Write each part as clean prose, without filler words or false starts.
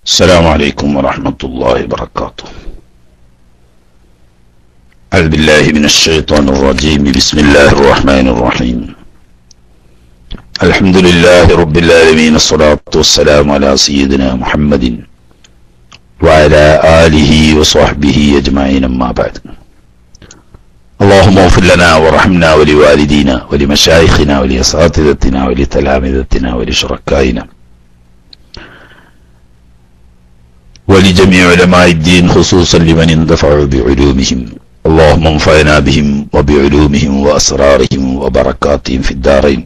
السلام عليكم ورحمة الله وبركاته. أعوذ بالله من الشيطان الرجيم. بسم الله الرحمن الرحيم. الحمد لله رب العالمين، الصلاة والسلام على سيدنا محمد وعلى آله وصحبه أجمعين، أما بعد. اللهم اغفر لنا وارحمنا ولوالدينا ولمشايخنا ولأساتذتنا ولتلامذتنا ولشركائنا ولجميع علماء الدين، خصوصا لمن اندفعوا بعلومهم. اللهم انفعنا بهم وبعلومهم وأسرارهم وبركاتهم في الدارين.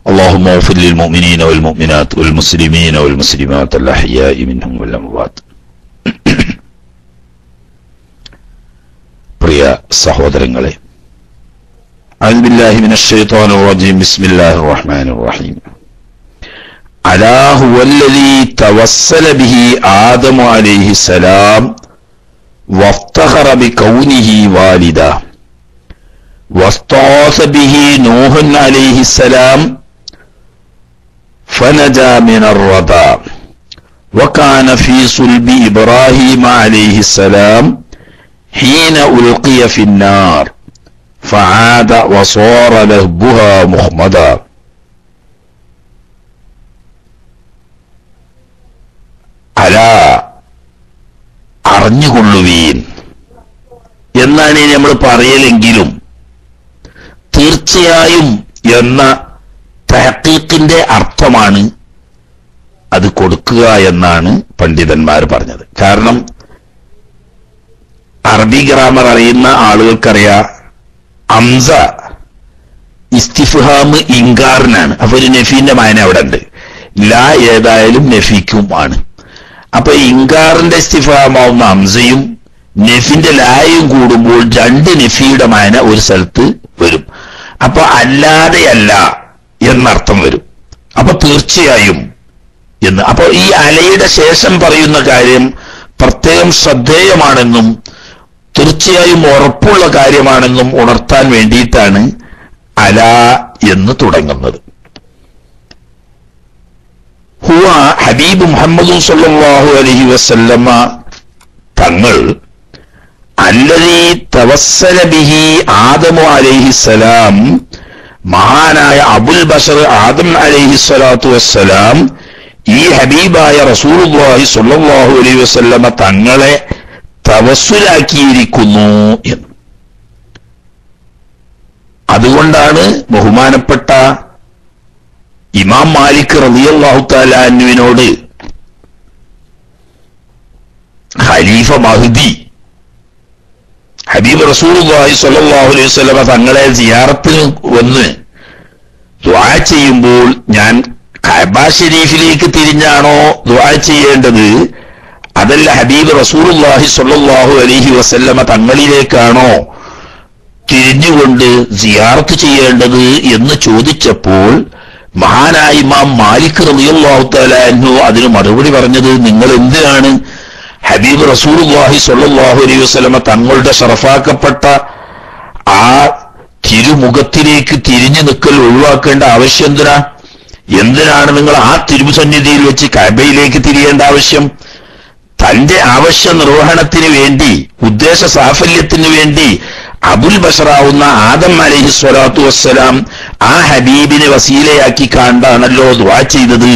اللهم اغفر للمؤمنين والمؤمنات والمسلمين والمسلمات الأحياء منهم والأموات. പ്രിയ സഹോദരങ്ങളെ, അഊദു ബില്ലാഹി മിനശ് ശൈത്വാനിർ റജീം. ബിസ്മില്ലാഹിർ റഹ്മാനിർ റഹീം. അലാ ഹുവല്ലദീ തവസ്സല ബിഹി ആദമു അലൈഹിസ്സലാം വഫ്തഖറ ബികൗനിഹി വാലിദ വസ്തഗാസ ബിഹി നൂഹ് അലൈഹിസ്സലാം ഫനജാ മിനർ റദാ വകാന ഫീ സുൽബി ഇബ്രാഹീമ അലൈഹിസ്സലാം حين ألقي في النار فعاد وصار لهبها مخمدا. അലാ, അറിഞ്ഞുകൊള്ളുവീൻ എന്നാണ് നമ്മൾ പറയലെങ്കിലും തീർച്ചയായും എന്ന തഹഖീഖിന്റെ അർത്ഥമാണ് അത് കൊടുക്കുക എന്നാണ് പണ്ഡിതന്മാർ പറഞ്ഞത്. കാരണം അറബി ഗ്രാമർ അറിയുന്ന ആളുകൾക്കറിയാം, അംസ ഇസ്തിഫ്ഹാം ഇൻകാറിനാണ്. അപ്പൊ ഒരു നഫീന്റെ മായന അവിടെ ഉണ്ട്. ലാ ഏതായാലും നഫീക്കും ആണ്. അപ്പൊ ഇൻകാറിന്റെ ഇസ്തിഫ്ഹാമാവുന്ന അംസയും നഫിന്റെ ലായും കൂടുമ്പോൾ രണ്ട് നഫിയുടെ മായന ഒരു സ്ഥലത്ത് വരും. അപ്പൊ അല്ലാതെയല്ല എന്നർത്ഥം വരും. അപ്പൊ തീർച്ചയായും എന്ന്. അപ്പൊ ഈ അലയുടെ ശേഷം പറയുന്ന കാര്യം പ്രത്യേകം ശ്രദ്ധേയമാണെന്നും തീർച്ചയായും ഉറപ്പുള്ള കാര്യമാണെന്നും ഉണർത്താൻ വേണ്ടിയിട്ടാണ് അല എന്ന് തുടങ്ങുന്നത്. ഹുവ ഹബീബ് മുഹമ്മദ് സല്ലല്ലാഹു അലൈഹി വസല്ലമ തങ്ങൾ അല്ലദീ തവസ്സല ബിഹി ആദമു അലൈഹിസ്സലാം, മഹാനായ അബുൽ ബശർ ആദം അലൈഹിസ്സലാത്തു വസ്സലാം ഈ ഹബീബായ റസൂലുള്ളാഹി സ്വല്ലല്ലാഹു അലൈഹി വസല്ലമ തങ്ങളെ തവസ്സുലാക്കിയിരിക്കുന്നു എന്ന്. അതുകൊണ്ടാണ് ബഹുമാനപ്പെട്ട ഇമാം മാലിക് റളിയല്ലാഹു തആല അൻഹുവിനോട് ഖലീഫ മഹ്ദി ഹബീബ് റസൂലുള്ളാഹി സ്വല്ലല്ലാഹു അലൈഹി വസല്ലമ തങ്ങളെ സിയാറത്തിന് വന്ന് ദുആ ചെയ്യുമ്പോൾ ഞാൻ കഅബ ശരീഫിലേക്ക് തിരിഞ്ഞാണോ ദുആ ചെയ്യേണ്ടത്, അതല്ല ഹബീബ് റസൂലുള്ളാഹി സ്വല്ലല്ലാഹു അലൈഹി വസല്ലമ തങ്ങളിലേക്കാണോ തിരിഞ്ഞുകൊണ്ട് സിയാറത്ത് ചെയ്യേണ്ടത് എന്ന് ചോദിച്ചപ്പോൾ മഹാനായ ഇമാം മാലിക് റളിയല്ലാഹു തആല അൻഹു അതിന് മറുപടി പറഞ്ഞത്, നിങ്ങൾ എന്തിനാണ് ഹബീബ് റസൂലുള്ളാഹി സ്വല്ലല്ലാഹു അലൈഹി വസല്ലമ തങ്ങളുടെ ശറഫാക്കപ്പെട്ട ആ തിരുമുഖത്തിലേക്ക് തിരിഞ്ഞു നിൽക്കൽ ഒഴിവാക്കേണ്ട ആവശ്യം എന്തിനാണ് നിങ്ങൾ ആ തിരുസന്നിധിയിൽ വെച്ച് കഅബയിലേക്ക് തിരിയേണ്ട ആവശ്യം? തന്റെ ആവശ്യ നിർവഹണത്തിന് വേണ്ടി, ഉദ്ദേശ സാഫല്യത്തിന് വേണ്ടി അബുൽ ബശറാവുന്ന ആദം അലൈഹി സ്വലാത്തു വസ്സലാം ആ ഹബീബിനെ വസീലയാക്കി കണ്ടാണല്ലോ ദുആ ചെയ്തത്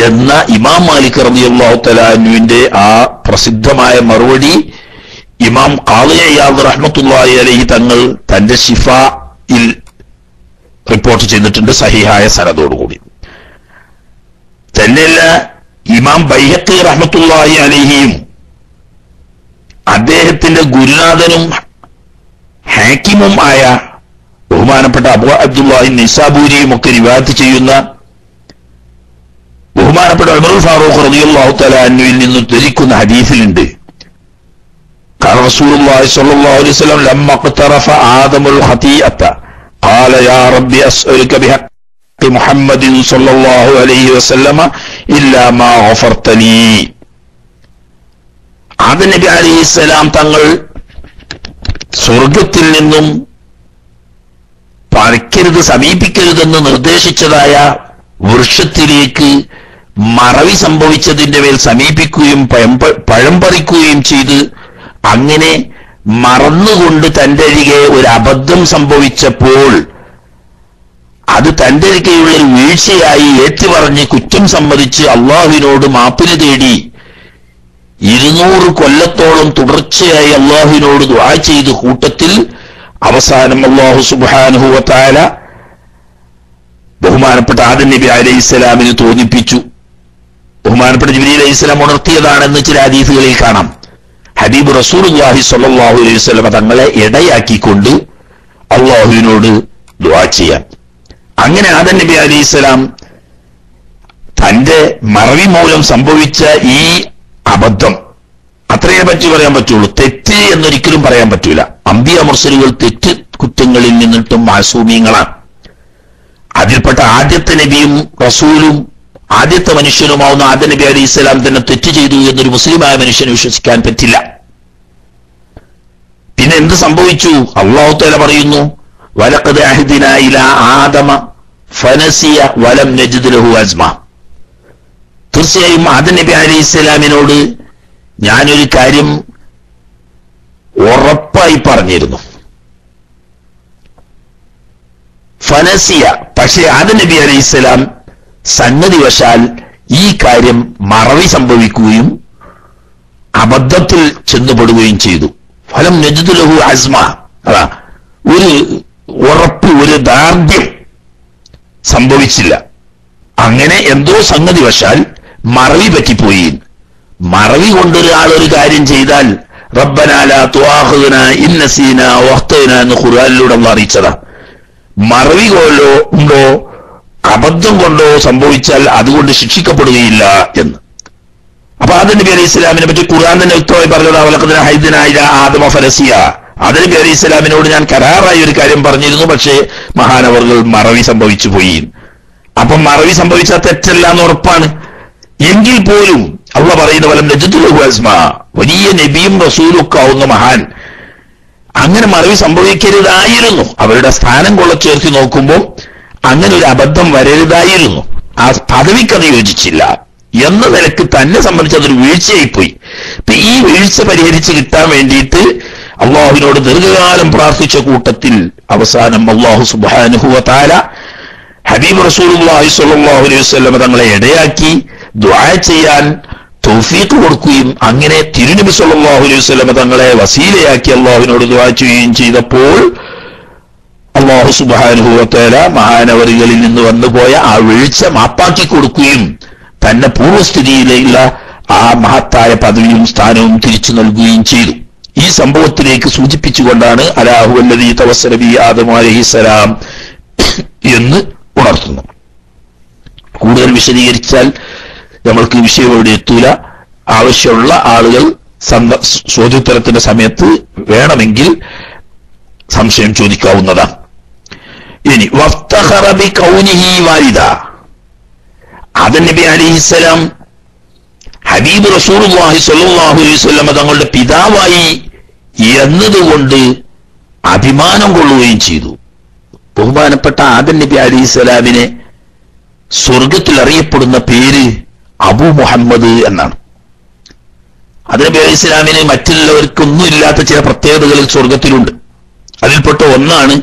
എന്ന ഇമാം മാലിക് റളിയല്ലാഹു തആല അൻഹുവിന്റെ ആ പ്രസിദ്ധമായ മറുപടി ഇമാം ഖാളി ഇയാദ് റഹ്മത്തുള്ളാഹി അലൈഹി തങ്ങൾ തന്റെ ശിഫായിൽ റിപ്പോർട്ട് ചെയ്തിട്ടുണ്ട്, സഹിഹായ സനദോടുകൂടി. തന്നെയല്ല, ഇമാം ബൈഹഖി റഹ്മത്തുള്ളാഹി അലൈഹിയും അദ്ദേഹത്തിന്റെ ഗുരുനാഥനും ഹാക്കിമും ആയ ബഹുമാനപ്പെട്ട അബൂ അബ്ദുല്ലാഹി നിസാബൂരിയും ഒക്കെ റിവായത്ത് ചെയ്യുന്ന ബഹുമാനപ്പെട്ട ഉമറുൽ ഫാറൂഖ് റളിയല്ലാഹു തആല അൻഹുവിൽ നിന്ന് ധരിക്കുന്ന ഹദീസിലുണ്ട്, ഖാല റസൂലുള്ളാഹി സ്വല്ലല്ലാഹു അലൈഹി വസല്ലം ലമ്മ ഖതറഫ ആദമുൽ ഖതീഅത ഖാല യാ റബ്ബി അസ്അലുക ബിഹഖ് മുഹമ്മദിൻ സ്വല്ലല്ലാഹു അലൈഹി വസല്ലമ ഇല്ലാ മാ ഗഫർത ലീ. ആദം നബി അലൈഹിസ്സലാം തങ്ങൾ സ്വർഗത്തിൽ നിന്നും പറിക്കരുത്, സമീപിക്കരുതെന്ന് നിർദ്ദേശിച്ചതായ വൃക്ഷത്തിലേക്ക് മറവി സംഭവിച്ചതിന്റെ മേൽ സമീപിക്കുകയും പഴം പറിക്കുകയും ചെയ്ത് അങ്ങനെ മറന്നുകൊണ്ട് തന്റെ അരികെ ഒരു അബദ്ധം സംഭവിച്ചപ്പോൾ അത് തന്റെ അരികെയുള്ള ഒരു വീഴ്ചയായി ഏറ്റുപറഞ്ഞ് കുറ്റം സമ്മതിച്ച് അള്ളാഹുവിനോട് മാപ്പിന് തേടി 200 കൊല്ലത്തോളം തുടർച്ചയായി അള്ളാഹുവിനോട് ദുആ ചെയ്ത കൂട്ടത്തിൽ അവസാനം അല്ലാഹു സുബ്ഹാനഹു വ തആല ബഹുമാനപ്പെട്ട ആദം നബി അലൈഹിസ്സലാമിന് തോന്നിപ്പിച്ചു. ബഹുമാനപ്പെട്ട ജിബ്രീൽ അലൈഹിസ്സലാം ഉണർത്തിയതാണെന്ന് ചില ഹദീസുകളിൽ കാണാം. ഹബീബ് റസൂലുള്ളാഹി സ്വല്ലല്ലാഹു അലൈഹി വസല്ലം തങ്ങളെ ഇടയാക്കിക്കൊണ്ട് അള്ളാഹുവിനോട് ദുആ ചെയ്യാൻ. അങ്ങനെ ആദം നബി അലൈഹിസ്സലാം തന്റെ മറവി മൂലം സംഭവിച്ച ഈ അബദ്ധം അത്രയേ പറ്റി പറയാൻ പറ്റുള്ളൂ. തെറ്റ് എന്നൊരിക്കലും പറയാൻ പറ്റൂല. അംബിയ മുർസലുകൾ തെറ്റ് കുറ്റങ്ങളിൽ നിന്നിട്ടും മാസൂമീങ്ങളാണ്. അതിൽപ്പെട്ട ആദ്യത്തെ നബിയും റസൂലും ആദ്യത്തെ മനുഷ്യനുമാവുന്ന ആദം നബി അലൈഹി സ്വലാം തന്നെ തെറ്റ് ചെയ്തു എന്നൊരു മുസ്ലിമായ മനുഷ്യന് വിശ്വസിക്കാൻ പറ്റില്ല. പിന്നെ എന്ത് സംഭവിച്ചു? അല്ലാഹു തആല പറയുന്നു, വലഖദ് അഹ്ദിനാ ഇലാ ആദമ ഫനസിയ വലം നജിദ് ലഹു അസ്മ. തീർച്ചയായും ആദം നബി അലൈഹി സ്വലാമിനോട് ഞാനൊരു കാര്യം ഉറപ്പായി പറഞ്ഞിരുന്നു. ഫനസിയ, പക്ഷേ ആദം നബി അലൈഹി സ്വലാം സംഗതിവശാൽ ഈ കാര്യം മറവി സംഭവിക്കുകയും അബദ്ധത്തിൽ ചെന്നുപെടുകയും ചെയ്തു. ഫലം നജിദ് ലഹു അസ്മ, അതാ ഒരു ഉറപ്പ്, ഒരു ദാർഢ്യം സംഭവിച്ചില്ല. അങ്ങനെ എന്തോ സംഗതിവശാൽ മറവി പറ്റിപ്പോയി. മറവി കൊണ്ടൊരാൾ ഒരു കാര്യം ചെയ്താൽ റബ്ബനാ ലാ തുആഖിദ്നാ ഇൻ നസീനാ വഖ്തനാ എന്ന് ഖുർആനിലൂടെ അല്ലാഹു അറിയിച്ചതാ. മറവി കൊണ്ടോ ഉണ്ടോ അബദ്ധം കൊണ്ടോ സംഭവിച്ചാൽ അതുകൊണ്ട് ശിക്ഷിക്കപ്പെടുകയില്ല എന്ന്. അപ്പൊ ആദം നബി അലൈഹി സ്വലാമിനെ പറ്റി ഖുർആൻ തന്നെ വ്യക്തമായി പറഞ്ഞത് വലഖദ് അഹ്ദിനാ ഇലാ ആദമ ഫനസിയ. ആദം നബി അലൈഹി സ്വലാമിനോട് ഞാൻ കരാറായി ഒരു കാര്യം പറഞ്ഞിരുന്നു, പക്ഷേ മഹാനവർകൾ മറവി സംഭവിച്ചു പോയി. അപ്പൊ മറവി സംഭവിച്ച തെറ്റല്ല എന്ന് ഉറപ്പാണ്. എങ്കിൽ പോലും അള്ളാഹു പറയുന്ന വലം നജിദ് ലഹു അസ്മ, വലിയ നബിയും റസൂലും ഒക്കെ ആവുന്ന മഹാൻ അങ്ങനെ മറവി സംഭവിക്കരുതായിരുന്നു. അവരുടെ സ്ഥാനം കൊള്ളച്ചേർത്തി നോക്കുമ്പോൾ അങ്ങനെ ഒരു അബദ്ധം വരരുതായിരുന്നു. ആ പദവിക്കത് യോജിച്ചില്ല എന്ന നിലക്ക് തന്നെ സംബന്ധിച്ച് അതൊരു വീഴ്ചയായിപ്പോയി. ഇപ്പൊ ഈ വീഴ്ച പരിഹരിച്ച് കിട്ടാൻ വേണ്ടിയിട്ട് അള്ളാഹുവിനോട് ദീർഘകാലം പ്രാർത്ഥിച്ച കൂട്ടത്തിൽ അവസാനം അല്ലാഹു സുബ്ഹാനഹു വ തആല ഹബീബ് റസൂലുള്ളാഹി സ്വല്ലല്ലാഹു അലൈഹി വസല്ലം തങ്ങളെ ഇടയാക്കി ദുആ ചെയ്യാൻ തൗഫീഖ് കൊടുക്കുകയും അങ്ങനെ തിരുനബി സ്വല്ലല്ലാഹു അലൈഹി വസല്ലം തങ്ങളെ വസീലയാക്കി അള്ളാഹുവിനോട് ദുആ ചെയ്യുകയും ചെയ്തപ്പോൾ അല്ലാഹു സുബ്ഹാനഹു വ തആല മഹാനവരികളിൽ നിന്ന് വന്നുപോയ ആ വീഴ്ച മാപ്പാക്കി കൊടുക്കുകയും തന്നെ പൂർവ്വസ്ഥിതിയിലുള്ള ആ മഹത്തായ പദവിയും സ്ഥാനവും തിരിച്ചു നൽകുകയും ചെയ്തു. ഈ സംഭവത്തിലേക്ക് സൂചിപ്പിച്ചുകൊണ്ടാണ് അലാഹു അല്ലദീ തവസ്സല ബി ആദം അലൈഹിസ്സലാം എന്ന് ഉണർത്തുന്നു. കൂടുതൽ വിശദീകരിച്ചാൽ നമ്മൾക്ക് വിഷയം ഇവിടെ എത്തൂല. ആവശ്യമുള്ള ആളുകൾ ചോദ്യോത്തരത്തിന്റെ സമയത്ത് വേണമെങ്കിൽ സംശയം ചോദിക്കാവുന്നതാണ്. ഇനി വഫ്തഖറ ബികൗനിഹി വാലിദ, ആദം നബി അലൈഹിസ്സലാം ഹബീബ് റസൂലുള്ളാഹി സ്വല്ലല്ലാഹു അലൈഹി വസല്ലം തങ്ങളുടെ പിതാവായി എന്നതുകൊണ്ട് അഭിമാനം കൊള്ളുകയും ചെയ്തു. ബഹുമാനപ്പെട്ട ആദം നബി അലൈഹിസ്സലാമിനെ സ്വർഗത്തിൽ അറിയപ്പെടുന്ന പേര് അബൂ മുഹമ്മദ് എന്നാണ്. ആദം നബി അലൈഹിസ്സലാമിന് മറ്റുള്ളവർക്കൊന്നും ഇല്ലാത്ത ചില പ്രത്യേകതകൾ സ്വർഗത്തിലുണ്ട്. അതിൽപ്പെട്ട ഒന്നാണ്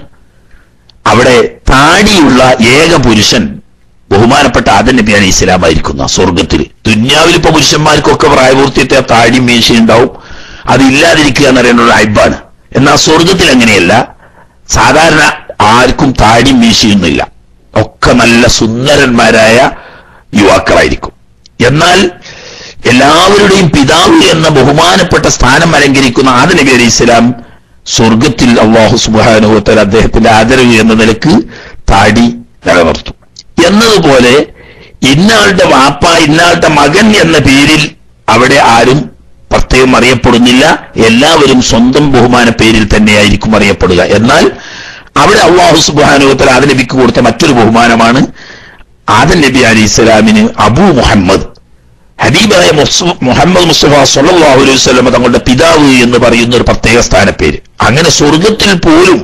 അവിടെ താടിയുള്ള ഏക പുരുഷൻ ബഹുമാനപ്പെട്ട ആദം നബി അലൈഹി സ്വലാം ആയിരിക്കുന്ന സ്വർഗത്തിൽ. ദുന്യാവിൽ ഇപ്പൊ പുരുഷന്മാർക്കൊക്കെ പ്രായപൂർത്തിയത്തെ താടി മീശ ഉണ്ടാവും, അതില്ലാതിരിക്കുക എന്ന് പറയുന്നത് അയ്ബാണ്. എന്നാൽ സ്വർഗത്തിൽ അങ്ങനെയല്ല. സാധാരണ ആർക്കും താടി മീശയൊന്നുമില്ല, ഒക്കെ നല്ല സുന്ദരന്മാരായ യുവാക്കളായിരിക്കും. എന്നാൽ എല്ലാവരുടെയും പിതാവ് എന്ന ബഹുമാനപ്പെട്ട സ്ഥാനം അലങ്കരിക്കുന്ന ആദം നബി അലൈഹി സ്വലാം സ്വർഗത്തിൽ അല്ലാഹു സുബ്ഹാനഹു വ തആല അദ്ദേഹത്തിന്റെ ആദരവ് എന്ന നിലക്ക് താടി നിലനിർത്തും. എന്നതുപോലെ ഇന്നാളുടെ വാപ്പ, ഇന്നാളുടെ മകൻ എന്ന പേരിൽ അവിടെ ആരും പ്രത്യേകം അറിയപ്പെടുന്നില്ല. എല്ലാവരും സ്വന്തം ബഹുമാന പേരിൽ തന്നെയായിരിക്കും അറിയപ്പെടുക. എന്നാൽ അവിടെ അല്ലാഹു സുബ്ഹാനഹു വ തആല ആദം നബിക്ക് കൊടുത്ത മറ്റൊരു ബഹുമാനമാണ് ആദം നബി അലൈഹി സ്വലാമിന് അബൂ മുഹമ്മദ്, ഹബീബായ മുഹമ്മദ് മുസ്തഫ സ്വല്ലല്ലാഹു അലൈഹി വസല്ലം തങ്ങളുടെ പിതാവ് എന്ന് പറയുന്ന ഒരു പ്രത്യേക സ്ഥാനപ്പേര്. അങ്ങനെ സ്വർഗത്തിൽ പോലും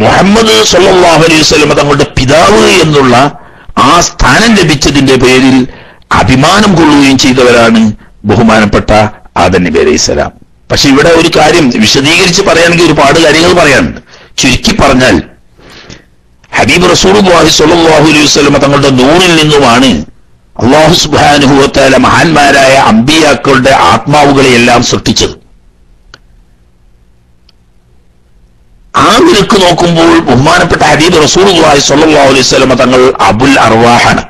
മുഹമ്മദ് സ്വല്ലല്ലാഹു അലൈഹി വസല്ലം തങ്ങളുടെ പിതാവ് എന്നുള്ള ആ സ്ഥാനം ലഭിച്ചതിന്റെ പേരിൽ അഭിമാനം കൊള്ളുകയും ചെയ്തവരാണ് ബഹുമാനപ്പെട്ട ആദം നബി അലൈഹിസ്സലാം. പക്ഷെ ഇവിടെ ഒരു കാര്യം വിശദീകരിച്ച് പറയുകയാണെങ്കിൽ ഒരുപാട് കാര്യങ്ങൾ പറയാനുണ്ട്. ചുരുക്കി പറഞ്ഞാൽ ഹബീബ് റസൂലുള്ളാഹി സ്വല്ലല്ലാഹു അലൈഹി വസല്ലം തങ്ങളുടെ നൂറിൽ നിന്നുമാണ് അല്ലാഹു സുബ്ഹാനഹു വ തആല മഹാന്മാരായ അമ്പിയാക്കളുടെ ആത്മാവുകളെയെല്ലാം സൃഷ്ടിച്ചത്. ആ നിലക്ക് നോക്കുമ്പോൾ ബഹുമാനപ്പെട്ട ഹബീബ് റസൂലുള്ളാഹി സ്വല്ലല്ലാഹു അലൈഹി വസല്ലം തങ്ങൾ അബുൽ അർവാഹാണ്.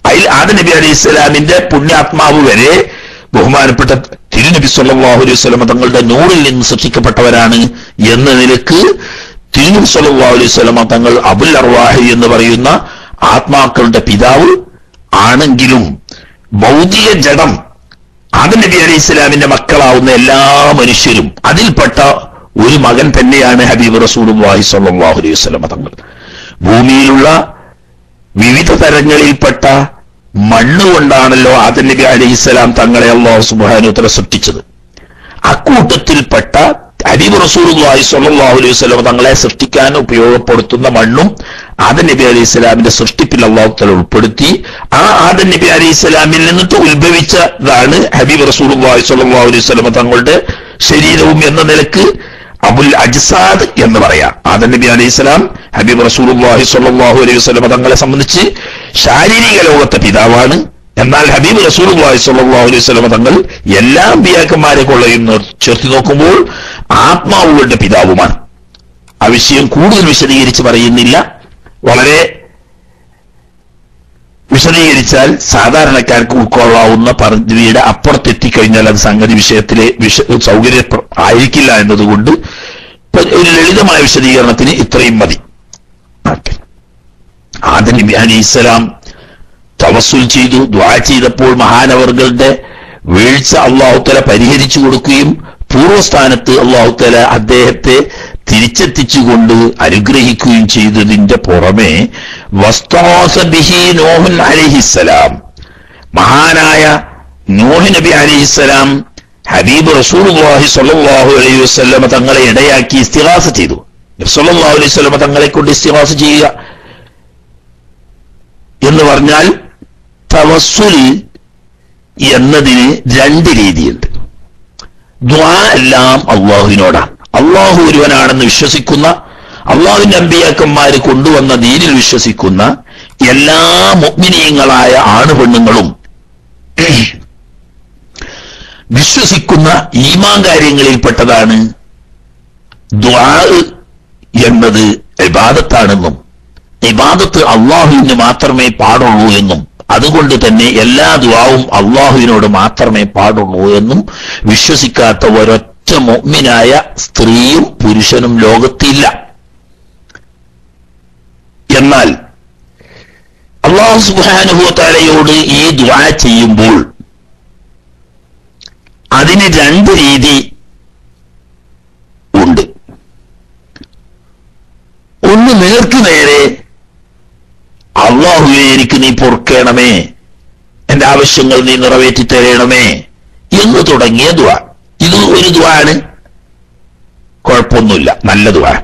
അതിൽ ആദം നബി അലൈഹിസ്സലാമിന്റെ പുണ്യാത്മാവ് വരെ ബഹുമാനപ്പെട്ട തിരുനബി സ്വല്ലല്ലാഹു അലൈഹി വസല്ലം തങ്ങളുടെ നൂറിൽ നിന്ന് സൃഷ്ടിക്കപ്പെട്ടവരാണ് എന്ന നിലക്ക് തിരുനബി സ്വല്ലല്ലാഹു അലൈഹി വസല്ലം തങ്ങൾ അബുൽ അർവാഹി എന്ന് പറയുന്ന ആത്മാക്കളുടെ പിതാവ് ആണെങ്കിലും ഭൗതിക ജഡം ആദം നബി അലൈഹിസ്സലാമിന്റെ മക്കളാവുന്ന എല്ലാ മനുഷ്യരും അതിൽപ്പെട്ട ഒരു മകൻ തന്നെയാണ് ഹബീബ് റസൂലുള്ളാഹി സ്വല്ലല്ലാഹു അലൈഹി വസല്ലം തങ്ങൾ. ഭൂമിയിലുള്ള വിവിധ തരങ്ങളിൽപ്പെട്ട മണ്ണുകൊണ്ടാണല്ലോ ആദം നബി അലൈഹിസ്സലാം തങ്ങളെ അല്ലാഹു സുബ്ഹാനഹു വ തആല സൃഷ്ടിച്ചത്. അക്കൂട്ടത്തിൽപ്പെട്ട ഹബീബ് റസൂലുള്ളാഹി സ്വല്ലല്ലാഹു അലൈഹി വസല്ലം തങ്ങളെ സൃഷ്ടിക്കാൻ ഉപയോഗപ്പെടുത്തുന്ന മണ്ണും ആദം നബി അലൈഹിസ്സലാമിന്റെ സൃഷ്ടിപ്പിൽ അല്ലാഹു തആല ഉൾപ്പെടുത്തി. ആ ആദം നബി അലൈഹിസ്സലാമിൽ നിന്നിട്ട് ഉത്ഭവിച്ചതാണ് ഹബീബ് റസൂലുള്ളാഹി സ്വല്ലല്ലാഹു അലൈഹി വസല്ലം തങ്ങളുടെ ശരീരവും എന്ന നിലക്ക് അബുൽ അജ്സാദ് എന്ന് പറയാം. ആദം നബി അലൈഹിസ്സലാം ഹബീബ് റസൂലുള്ളാഹി സ്വല്ലല്ലാഹു അലൈഹി വസല്ലം തങ്ങളെ സംബന്ധിച്ച് ശാരീരിക ലോകത്തെ പിതാവാണ്. എന്നാൽ ഹബീബ് റസൂലുള്ളാഹി സ്വല്ലല്ലാഹു അലൈഹി വസല്ലം തങ്ങൾ എല്ലാ അമ്പിയാക്കന്മാരെ കൊള്ളയും ചേർത്ത് നോക്കുമ്പോൾ ആത്മാവുകളുടെ പിതാവുമാണ്. ആ വിഷയം കൂടുതൽ വിശദീകരിച്ച് പറയുന്നില്ല. വളരെ വിശദീകരിച്ചാൽ സാധാരണക്കാർക്ക് ഉൾക്കൊള്ളാവുന്ന പരിധിയുടെ അപ്പുറത്തെത്തിക്കഴിഞ്ഞാൽ അത് സംഗതി വിഷയത്തിലെ സൗകര്യ ആയിരിക്കില്ല എന്നതുകൊണ്ട് ഒരു ലളിതമായ വിശദീകരണത്തിന് ഇത്രയും മതി. ആദം നബി അലൈഹിസ്സലാം തവസ്സുൽ ചെയ്തു, ദുആ ചെയ്തപ്പോൾ മഹാനവർകളുടെ വീഴ്ച അല്ലാഹു തആല പരിഹരിച്ചു കൊടുക്കുകയും പൂർവ്വസ്ഥാനത്ത് അല്ലാഹു തആല അദ്ദേഹത്തെ തിരിച്ചെത്തിച്ചുകൊണ്ട് അനുഗ്രഹിക്കുകയും ചെയ്തതിന്റെ പുറമെ വസ്താസ ബിഹി നൂഹ് അലൈഹിസ്സലാം, മഹാനായ നൂഹ് നബി അലൈഹിസ്സലാം ഹബീബ് റസൂലുള്ളാഹി സ്വല്ലല്ലാഹു അലൈഹി വസല്ലം തങ്ങളെ ഇടയാക്കി ഇസ്തിഗാസ ചെയ്തു. നബി സ്വല്ലല്ലാഹു അലൈഹി വസല്ലം തങ്ങളെ കൊണ്ട് ഇസ്തിഗാസ ചെയ്യുക എന്ന് പറഞ്ഞാൽ തവസ്സുൽ എന്നതിന് രണ്ട് രീതിയുണ്ട്. ദുആ എല്ലാം അല്ലാഹുവിനോടാണ്. അല്ലാഹു ഒരുവനാണെന്ന് വിശ്വസിക്കുന്ന, അല്ലാഹുവിന്റെ അമ്പിയാക്കന്മാര് കൊണ്ടുവന്ന ദീനിൽ വിശ്വസിക്കുന്ന എല്ലാ മുഅ്മിനീങ്ങളായ ആണുപെണ്ണുങ്ങളും വിശ്വസിക്കുന്ന ഈമാൻ കാര്യങ്ങളിൽപ്പെട്ടതാണ് ദുആ എന്നത് ഇബാദത്താണെന്നും ഇബാദത്ത് അല്ലാഹുവിന് മാത്രമേ പാടുള്ളൂ എന്നും അതുകൊണ്ട് തന്നെ എല്ലാ ദുആവും അല്ലാഹുവിനോട് മാത്രമേ പാടുള്ളൂ എന്നും വിശ്വസിക്കാത്ത ഒരൊറ്റ മുഅ്മിനായ സ്ത്രീയും പുരുഷനും ലോകത്തില്ല. എന്നാൽ അല്ലാഹു സുബ്ഹാനഹു വ തആലയോട് ഈ ദുആ ചെയ്യുമ്പോൾ അതിന് രണ്ട് രീതി ഉണ്ട്. ഒന്ന് നേർക്ക് നേരെ അല്ലാഹുവേ എനിക്ക് നീ പൊറുക്കണമേ, എന്റെ ആവശ്യങ്ങൾ നീ നിറവേറ്റി തരണമേ എന്ന് തുടങ്ങിയ ദുആ. ഇത് ഒരു ദുആണ്, കുഴപ്പമൊന്നുമില്ല, നല്ല ദുആ.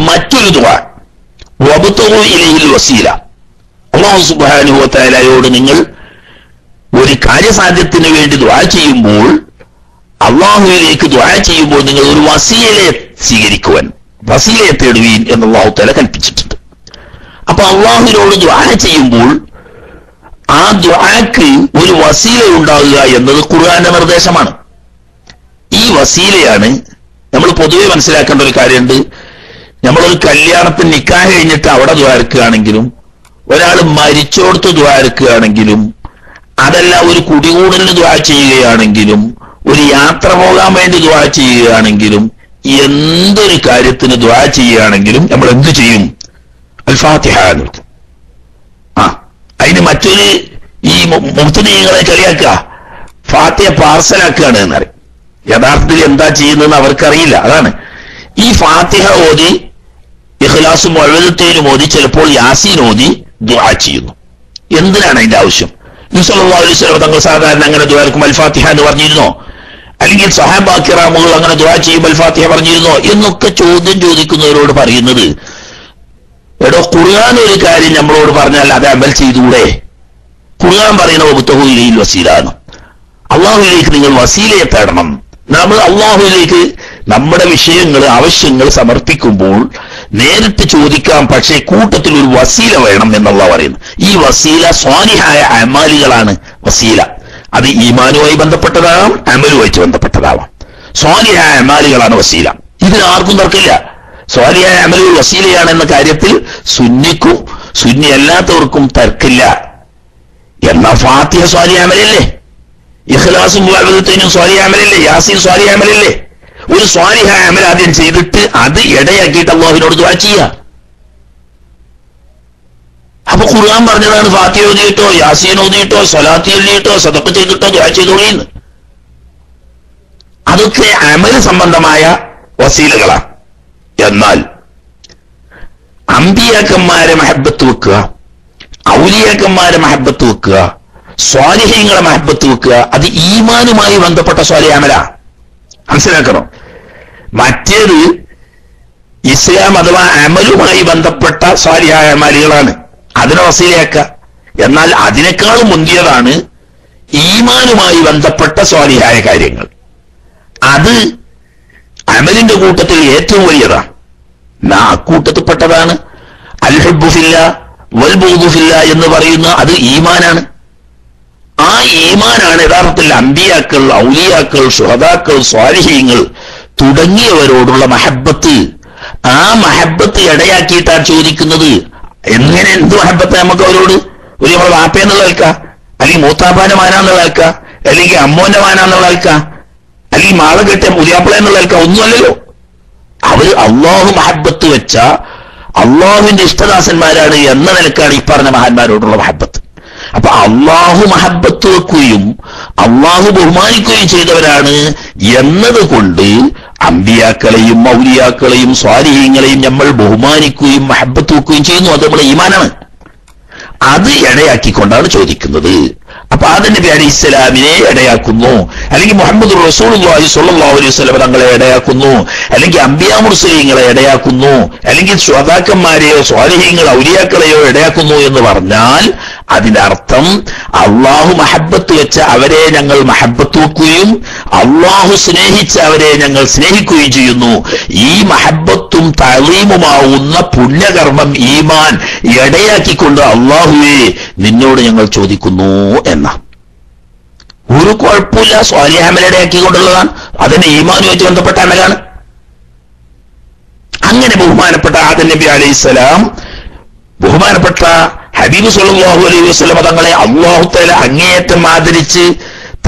മറ്റൊരു ദുആ വബ്തഗു ഇലൈഹിൽ വസീല, അല്ലാഹു സുബ്ഹാനഹു വ തആലയോട് നിങ്ങൾ ഒരു കാര്യസാധ്യത്തിന് വേണ്ടി ദുആ ചെയ്യുമ്പോൾ, അല്ലാഹുവിലേക്ക് ദുആ ചെയ്യുമ്പോൾ നിങ്ങൾ ഒരു വസീലയെ സ്വീകരിക്കുവാൻ, വസീലയെ തേടുവീൻ എന്ന് അല്ലാഹു തആല കൽപ്പിച്ചിട്ടുണ്ട്. അപ്പൊ അല്ലാഹുവിനോട് ദുആ ചെയ്യുമ്പോൾ ആ ദുആക്ക് ഒരു വസീല ഉണ്ടാകുക എന്നത് ഖുർആന്റെ നിർദ്ദേശമാണ്. ഈ വസീലയാണ് നമ്മൾ പൊതുവെ മനസ്സിലാക്കേണ്ട ഒരു കാര്യമുണ്ട്. നമ്മളൊരു കല്യാണത്തിന് നിക്കാഹ് കഴിഞ്ഞിട്ട് അവിടെ ദുആ എടുക്കുകയാണെങ്കിലും, ഒരാൾ മരിച്ചോടത്ത് ദുആ എടുക്കുകയാണെങ്കിലും, അതല്ല ഒരു കുടികൂടലിന് ദുആ ചെയ്യുകയാണെങ്കിലും, ഒരു യാത്ര പോകാൻ വേണ്ടി ദുആ ചെയ്യുകയാണെങ്കിലും, എന്തൊരു കാര്യത്തിന് ദുആ ചെയ്യുകയാണെങ്കിലും നമ്മൾ എന്ത് ചെയ്യും? അൽ-ഫാത്തിഹ നിർത്തും. അതിന് മറ്റൊരു ഈ മുബ്തദീങ്ങളെ കളിയാക്കുക, ഫാത്തിഹ പാർസലാക്കുകയാണ് എന്നറിയും. യഥാർത്ഥത്തിൽ എന്താ ചെയ്യുന്നതെന്ന് അവർക്കറിയില്ല. അതാണ് ഈ ഫാത്തിഹ ഓതി ഇഖ്ലാസും മുഅവ്വിദത്തൈനും ഓതി ചിലപ്പോൾ യാസീൻ ഓതി ദുആ ചെയ്യുന്നു. എന്തിനാണ് അതിന്റെ ആവശ്യം? നബി സല്ലല്ലാഹു അലൈഹി വസല്ലം തങ്ങൾ സാധാരണ അങ്ങനെ ദുആ എടുക്കും അൽ ഫാത്തിഹ എന്ന് പറഞ്ഞിരുന്നോ? അല്ലെങ്കിൽ സഹാബാ കിറാമുകൾ അങ്ങനെ ദുആ ചെയ്യുമ്പോൾ അൽ ഫാത്തിഹ പറഞ്ഞിരുന്നോ എന്നൊക്കെ ചോദ്യം ചോദിക്കുന്നവരോട് പറയുന്നത്, എടോ ഖുർആൻ ഒരു കാര്യം നമ്മളോട് പറഞ്ഞാൽ അത് അമൽ ചെയ്തുകൂടെ? ഖുർആൻ പറയുന്ന വബ്തഗൂ ഇലൈഹിൽ വസീലാണ്, അള്ളാഹുവിലേക്ക് നിങ്ങൾ വസീലയെ തേടണം. നമ്മൾ അള്ളാഹുവിലേക്ക് നമ്മുടെ വിഷയങ്ങൾ ആവശ്യങ്ങൾ സമർപ്പിക്കുമ്പോൾ നേരിട്ട് ചോദിക്കാം, പക്ഷേ കൂട്ടത്തിൽ ഒരു വസീല വേണം എന്നുള്ള പറയുന്നു. ഈ വസീല സ്വാലിഹായ അമാലുകളാണ് വസീല. അത് ഈമാനുമായി ബന്ധപ്പെട്ടതാവാം, അമലുമായിട്ട് ബന്ധപ്പെട്ടതാവാം. സ്വാലിഹായ അമാലുകളാണ് വസീല. ഇതിന് ആർക്കും തർക്കമില്ല. സ്വാലിഹായ അമലുകൾ വസീലയാണെന്ന കാര്യത്തിൽ സുന്നിക്കും സുന്നി അല്ലാത്തവർക്കും തർക്കില്ല. എന്നാൽ ഫാത്തിഹ സ്വാലിഹ അമലല്ലേ? ഇഖ്ലാസും മുഅവ്വിദത്തൈനും സ്വാലിഹ അമലല്ലേ? യാസീൻ സ്വാലിഹ അമലല്ലേ? ഒരു സ്വാലിഹ അമൽ ആദ്യം ചെയ്തിട്ട് അത് ഇടയാക്കിയിട്ട് അല്ലാഹുവിനോട് ദുആ ചെയ്യുക. അപ്പൊ ഖുർആൻ പറഞ്ഞതാണ് ഫാത്തിഹ ഓതിയിട്ടോ യാസീൻ ഓതിയിട്ടോ സ്വലാത്ത് ചൊല്ലിയിട്ടോ സദഖ ചെയ്തിട്ടോ ദുആ ചെയ്തോളീന്ന്. അതൊക്കെ അമൽ സംബന്ധമായ വസീലകളാണ്. എന്നാൽ അമ്പിയാക്കന്മാരെ മഹബത്ത് വെക്കുക, ഔലിയാക്കന്മാരെ മഹബത്ത് വെക്കുക, സ്വാലിഹീങ്ങളെ മഹബത്ത് വെക്കുക, അത് ഈമാനുമായി ബന്ധപ്പെട്ട സ്വാലിഹ അമലാ. മനസ്സിലാക്കണം. മറ്റേത് ഇസ്ലാം അഥവാ അമലുമായി ബന്ധപ്പെട്ട സ്വാലിഹായ അമലുകളാണ്, അതിനെ വസീലയാക്കുക. എന്നാൽ അതിനേക്കാളും മുന്തിയതാണ് ഈമാനുമായി ബന്ധപ്പെട്ട സ്വാലിഹായ കാര്യങ്ങൾ. അത് അമലിന്റെ കൂട്ടത്തിൽ ഏറ്റവും വലിയതാണ്. അക്കൂട്ടത്തിൽപ്പെട്ടതാണ് അൽ ഹുബ്ബു ഫില്ലാ വൽ ബുഗ്ദു ഫില്ലാ എന്ന് പറയുന്ന അത് ഈമാനാണ്. ആ ഈമാനാണ് യഥാർത്ഥത്തിൽ അമ്പിയാക്കൾ, ഔലിയാക്കൾ, ശുഹദാക്കൾ, സ്വാലിഹീങ്ങൾ തുടങ്ങിയവരോടുള്ള മഹബത്ത്. ആ മഹബത്ത് ഇടയാക്കിയിട്ടാണ് ചോദിക്കുന്നത്. എങ്ങനെ എന്ത് മഹബത്ത് നമുക്ക് അവരോട്? ഒരു നമ്മളെ വാപ്പയെന്നുള്ള ആൾക്കാ, അല്ലെങ്കിൽ മൂത്താപ്പാന്റെ മാനാന്നുള്ള ആൾക്കാ, അല്ലെങ്കിൽ അമ്മോന്റെ മാനാന്നുള്ള ആൾക്കാ, അല്ലെങ്കിൽ മാള കെട്ടിയ മുരിയാപ്പിള എന്നുള്ള ആൾക്കാ, ഒന്നുമല്ലല്ലോ. അവർ അള്ളാഹു മഹബത്ത് വെച്ച അള്ളാഹുവിന്റെ ഇഷ്ടദാസന്മാരാണ് എന്ന നിലക്കാണ് ഈ പറഞ്ഞ മഹാന്മാരോടുള്ള മഹബത്ത്. അപ്പൊ അള്ളാഹു മഹബത്ത് വെക്കുകയും അള്ളാഹു ബഹുമാനിക്കുകയും ചെയ്തവരാണ് എന്നതുകൊണ്ട് അമ്പിയാക്കളെയും മൗലിയാക്കളെയും സ്വാലിഹീങ്ങളെയും നമ്മൾ ബഹുമാനിക്കുകയും മഹബത്ത് വെക്കുകയും ചെയ്യുന്നു. അത് നമ്മുടെ ഈമാനാണ്. അത് ഇടയാക്കിക്കൊണ്ടാണ് ചോദിക്കുന്നത്. അപ്പൊ ആദം നബി അലൈഹിസ്സലാമിനെ ഇടയാക്കുന്നു, അല്ലെങ്കിൽ മുഹമ്മദ് റസൂലുള്ളാഹി സ്വല്ലല്ലാഹു അലൈഹി വസല്ലം തങ്ങളെ ഇടയാക്കുന്നു, അല്ലെങ്കിൽ അംബിയാ മുർസലീങ്ങളെ ഇടയാക്കുന്നു, അല്ലെങ്കിൽ ശ്വതാക്കന്മാരെയോ സ്വാലിഹീങ്ങൾ ഔലിയാക്കളെയോ ഇടയാക്കുന്നു എന്ന് പറഞ്ഞാൽ അതിന്റെ അർത്ഥം അള്ളാഹു മഹബത്ത് വെച്ച അവരെ ഞങ്ങൾ മഹബത്ത് വെക്കുകയും അള്ളാഹു സ്നേഹിച്ച അവരെ ഞങ്ങൾ സ്നേഹിക്കുകയും ചെയ്യുന്നു. ഈ മഹബത്തും തഅലീമുമാവുന്ന പുണ്യകർമ്മം ഈമാൻ ഇടയാക്കിക്കൊണ്ട് അള്ളാഹുവേ നിന്നോട് ഞങ്ങൾ ചോദിക്കുന്നു എന്ന. ഒരു കുഴപ്പമില്ല, സ്വാലിഹ അമൽ ഇടയാക്കിക്കൊണ്ടുള്ളതാണ്. അതിന് ഈമാനുമായിട്ട് ബന്ധപ്പെട്ട അമലാണ്. അങ്ങനെ ബഹുമാനപ്പെട്ട ആദം നബി അലൈഹിസ്സലാം ബഹുമാനപ്പെട്ട ഹബീബ് സല്ലല്ലാഹു അലൈഹി വസല്ലം തങ്ങളെ അല്ലാഹു തആല അങ്ങേയറ്റം ആദരിച്ച്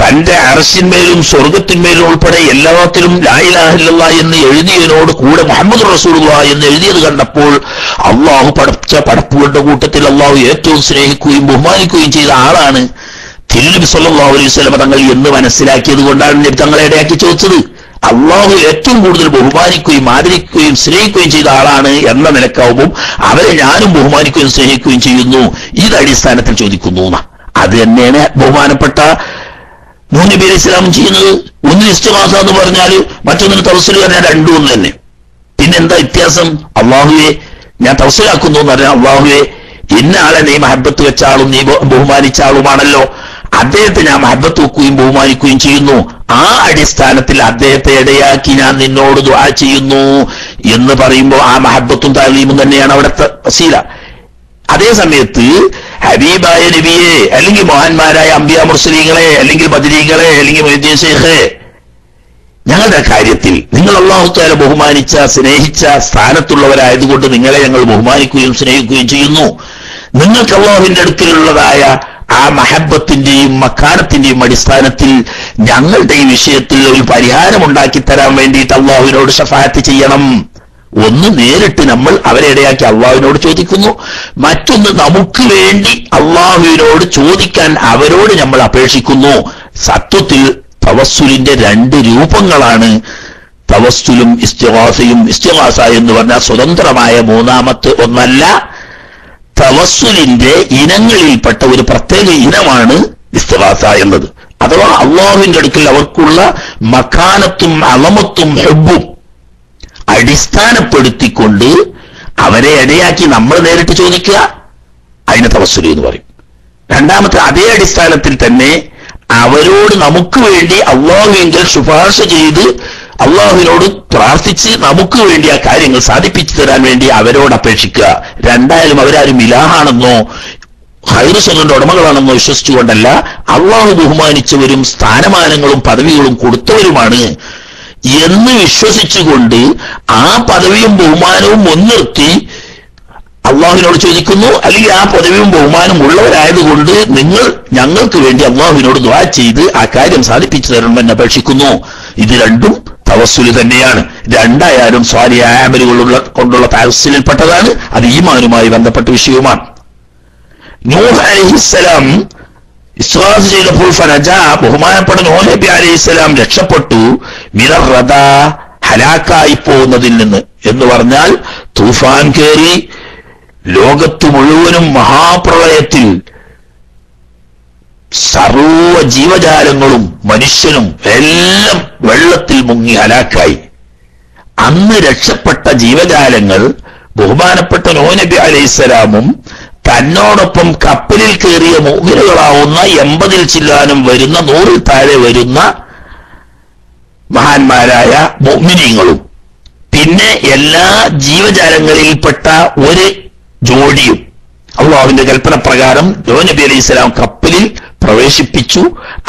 തന്റെ അർശിന്മേലും സ്വർഗത്തിന്മേലും ഉൾപ്പെടെ എല്ലാത്തിലും ലാ ഇലാഹ ഇല്ലല്ലാഹ് എന്ന് എഴുതിയതിനോട് കൂടെ മുഹമ്മദ് റസൂലുള്ളാഹി എന്ന് എഴുതിയത് കണ്ടപ്പോൾ അള്ളാഹു പഠിച്ച പടപ്പുകളുടെ കൂട്ടത്തിൽ അള്ളാഹു ഏറ്റവും സ്നേഹിക്കുകയും ബഹുമാനിക്കുകയും ചെയ്ത ആളാണ് തിരുനബി സല്ലല്ലാഹു അലൈഹി വസല്ലം തങ്ങൾ എന്ന് മനസ്സിലാക്കിയത് കൊണ്ടാണ് നബി തങ്ങളെ ഇടയാക്കി ചോദിച്ചത്. അള്ളാഹു ഏറ്റവും കൂടുതൽ ബഹുമാനിക്കുകയും ആദരിക്കുകയും സ്നേഹിക്കുകയും ചെയ്ത ആളാണ് എന്ന നിലക്കാവുമ്പോൾ അവരെ ഞാനും ബഹുമാനിക്കുകയും സ്നേഹിക്കുകയും ചെയ്യുന്നു. ഇത് അടിസ്ഥാനത്തിൽ ചോദിക്കുന്നു. അത് തന്നെയാണ് ബഹുമാനപ്പെട്ട നൂഹ് നബി അലൈഹി സ്വലാമും ചെയ്യുന്നത്. ഒന്നിന് ഇസ്തിഗാസ എന്ന് പറഞ്ഞാൽ മറ്റൊന്നിന് തവസ്സുൽ പറഞ്ഞാൽ രണ്ടും ഒന്ന് തന്നെ. പിന്നെന്താ വ്യത്യാസം? അള്ളാഹുവെ ഞാൻ തവസ്സുലാക്കുന്നു എന്ന് പറഞ്ഞാൽ അള്ളാഹുവെ ഇന്ന ആളെ നീ മഹബത്ത് വെച്ച ആളും നീ ബഹുമാനിച്ച ആളുമാണല്ലോ, അദ്ദേഹത്തെ ഞാൻ മഹബത്ത് വെക്കുകയും ബഹുമാനിക്കുകയും ചെയ്യുന്നു. ആ അടിസ്ഥാനത്തിൽ അദ്ദേഹത്തെ ഇടയാക്കി ഞാൻ നിന്നോട് ദുആ ചെയ്യുന്നു എന്ന് പറയുമ്പോൾ ആ മഹബത്തും തഅലീമും തന്നെയാണ് അവിടുത്തെ വസീല. അതേ സമയത്ത് ഹബീബായ നബിയെ അല്ലെങ്കിൽ മഹാന്മാരായ അംബിയാ മുർസലീങ്ങളെ അല്ലെങ്കിൽ ബദരീകളെ അല്ലെങ്കിൽ മൊയ്തീൻ ശൈഖെ ഞങ്ങളുടെ കാര്യത്തിൽ നിങ്ങൾ അല്ലാഹു തആല ബഹുമാനിച്ച സ്നേഹിച്ച സ്ഥാനത്തുള്ളവരായതുകൊണ്ട് നിങ്ങളെ ഞങ്ങൾ ബഹുമാനിക്കുകയും സ്നേഹിക്കുകയും ചെയ്യുന്നു. നിങ്ങൾക്ക് അല്ലാഹുവിന്റെ അടുക്കലുള്ളതായ ആ മഹബത്തിന്റെയും മക്കാനത്തിന്റെയും അടിസ്ഥാനത്തിൽ ഞങ്ങളുടെ ഈ വിഷയത്തിൽ ഒരു പരിഹാരം ഉണ്ടാക്കി തരാൻ വേണ്ടിയിട്ട് അള്ളാഹുവിനോട് ശഫാഅത്ത് ചെയ്യണം. ഒന്ന് നേരിട്ട് നമ്മൾ അവരെ ഇടയാക്കി അള്ളാഹുവിനോട് ചോദിക്കുന്നു, മറ്റൊന്ന് നമുക്ക് വേണ്ടി അള്ളാഹുവിനോട് ചോദിക്കാൻ അവരോട് നമ്മൾ അപേക്ഷിക്കുന്നു. സത്വത്തിൽ തവസ്സുലിന്റെ രണ്ട് രൂപങ്ങളാണ് തവസ്സുലും ഇസ്തിഗാസയും. ഇസ്തിഗാസ എന്ന് പറഞ്ഞാൽ സ്വതന്ത്രമായ മൂന്നാമത്തെ ഒന്നല്ല, തവസ്സുലിന്റെ ഇനങ്ങളിൽപ്പെട്ട ഒരു പ്രത്യേക ഇനമാണ് ഇസ്തിഗാസ എന്നത്. അഥവാ അള്ളാഹുവിന്റെ അടുക്കൽ അവർക്കുള്ള മക്കാനത്തും അളമത്തും ഹുബ്ബും അടിസ്ഥാനപ്പെടുത്തിക്കൊണ്ട് അവരെ ഇടയാക്കി നമ്മൾ നേരിട്ട് ചോദിക്കുക, അതിനെ തവസ്സുൽ എന്ന് പറയും. രണ്ടാമത്തെ അതേ അടിസ്ഥാനത്തിൽ തന്നെ അവരോട് നമുക്ക് വേണ്ടി അള്ളാഹുവിങ്കൽ ശുപാർശ ചെയ്ത് അള്ളാഹുവിനോട് പ്രാർത്ഥിച്ച് നമുക്ക് വേണ്ടി ആ കാര്യങ്ങൾ സാധിപ്പിച്ചു തരാൻ വേണ്ടി അവരോട് അപേക്ഷിക്കുക. രണ്ടായാലും അവരാരും ഇലാഹാണെന്നോ ഖൈറുസ്വങ്ങളുടെ ഉടമകളാണെന്നോ വിശ്വസിച്ചുകൊണ്ടല്ല, അള്ളാഹു ബഹുമാനിച്ചവരും സ്ഥാനമാനങ്ങളും പദവികളും കൊടുത്തവരുമാണ് എന്ന് വിശ്വസിച്ചുകൊണ്ട് ആ പദവിയും ബഹുമാനവും മുൻനിർത്തി അള്ളാഹുവിനോട് ചോദിക്കുന്നു. അല്ലെങ്കിൽ ആ പദവിയും ബഹുമാനം ഉള്ളവരായതുകൊണ്ട് നിങ്ങൾ ഞങ്ങൾക്ക് വേണ്ടി അള്ളാഹുവിനോട് ദുആ ചെയ്ത് ആ കാര്യം സാധിപ്പിച്ചു തരണമെന്ന് അപേക്ഷിക്കുന്നു. ഇത് രണ്ടും തവസ്സുല് തന്നെയാണ്. രണ്ടായാലും സ്വാലിഹായ അമലുകളുള്ള കൊണ്ടുള്ള തവസ്സുലിൽപ്പെട്ടതാണ്. അത് ഈമാനുമായി ബന്ധപ്പെട്ട വിഷയവുമാണ്. നൂഹ് അലൈഹിസ്സലാം ഇസ്റാഫ് ചെയ്തപ്പോൾ ഫനജാ, ബഹുമാനപ്പെട്ട നൂഹ് നബി അലൈഹിസ്സലാം രക്ഷപ്പെട്ടു, മിനർ റദാ, ഹലാക്കായി പോകുന്നതിൽ നിന്ന്. എന്ന് പറഞ്ഞാൽ തൂഫാൻ കയറി ലോകത്ത് മുഴുവനും മഹാപ്രളയത്തിൽ സർവ ജീവജാലങ്ങളും മനുഷ്യനും എല്ലാം വെള്ളത്തിൽ മുങ്ങി ഹലാക്കായി. അന്ന് രക്ഷപ്പെട്ട ജീവജാലങ്ങൾ ബഹുമാനപ്പെട്ട നൂഹ് നബി അലൈഹിസ്സലാമും തന്നോടൊപ്പം കപ്പലിൽ കയറിയ മുഅ്മിനുകളാവുന്ന 80 ചില്ലാനും വരുന്ന 100 താഴെ വരുന്ന മഹാന്മാരായ മുഅ്മിനീങ്ങളും പിന്നെ എല്ലാ ജീവജാലങ്ങളിൽപ്പെട്ട ഒരു ജോഡിയും അള്ളാഹുവിന്റെ കൽപ്പന പ്രകാരം നൂഹ് നബി അലൈഹിസ്സലാം കപ്പലിൽ പ്രവേശിപ്പിച്ചു.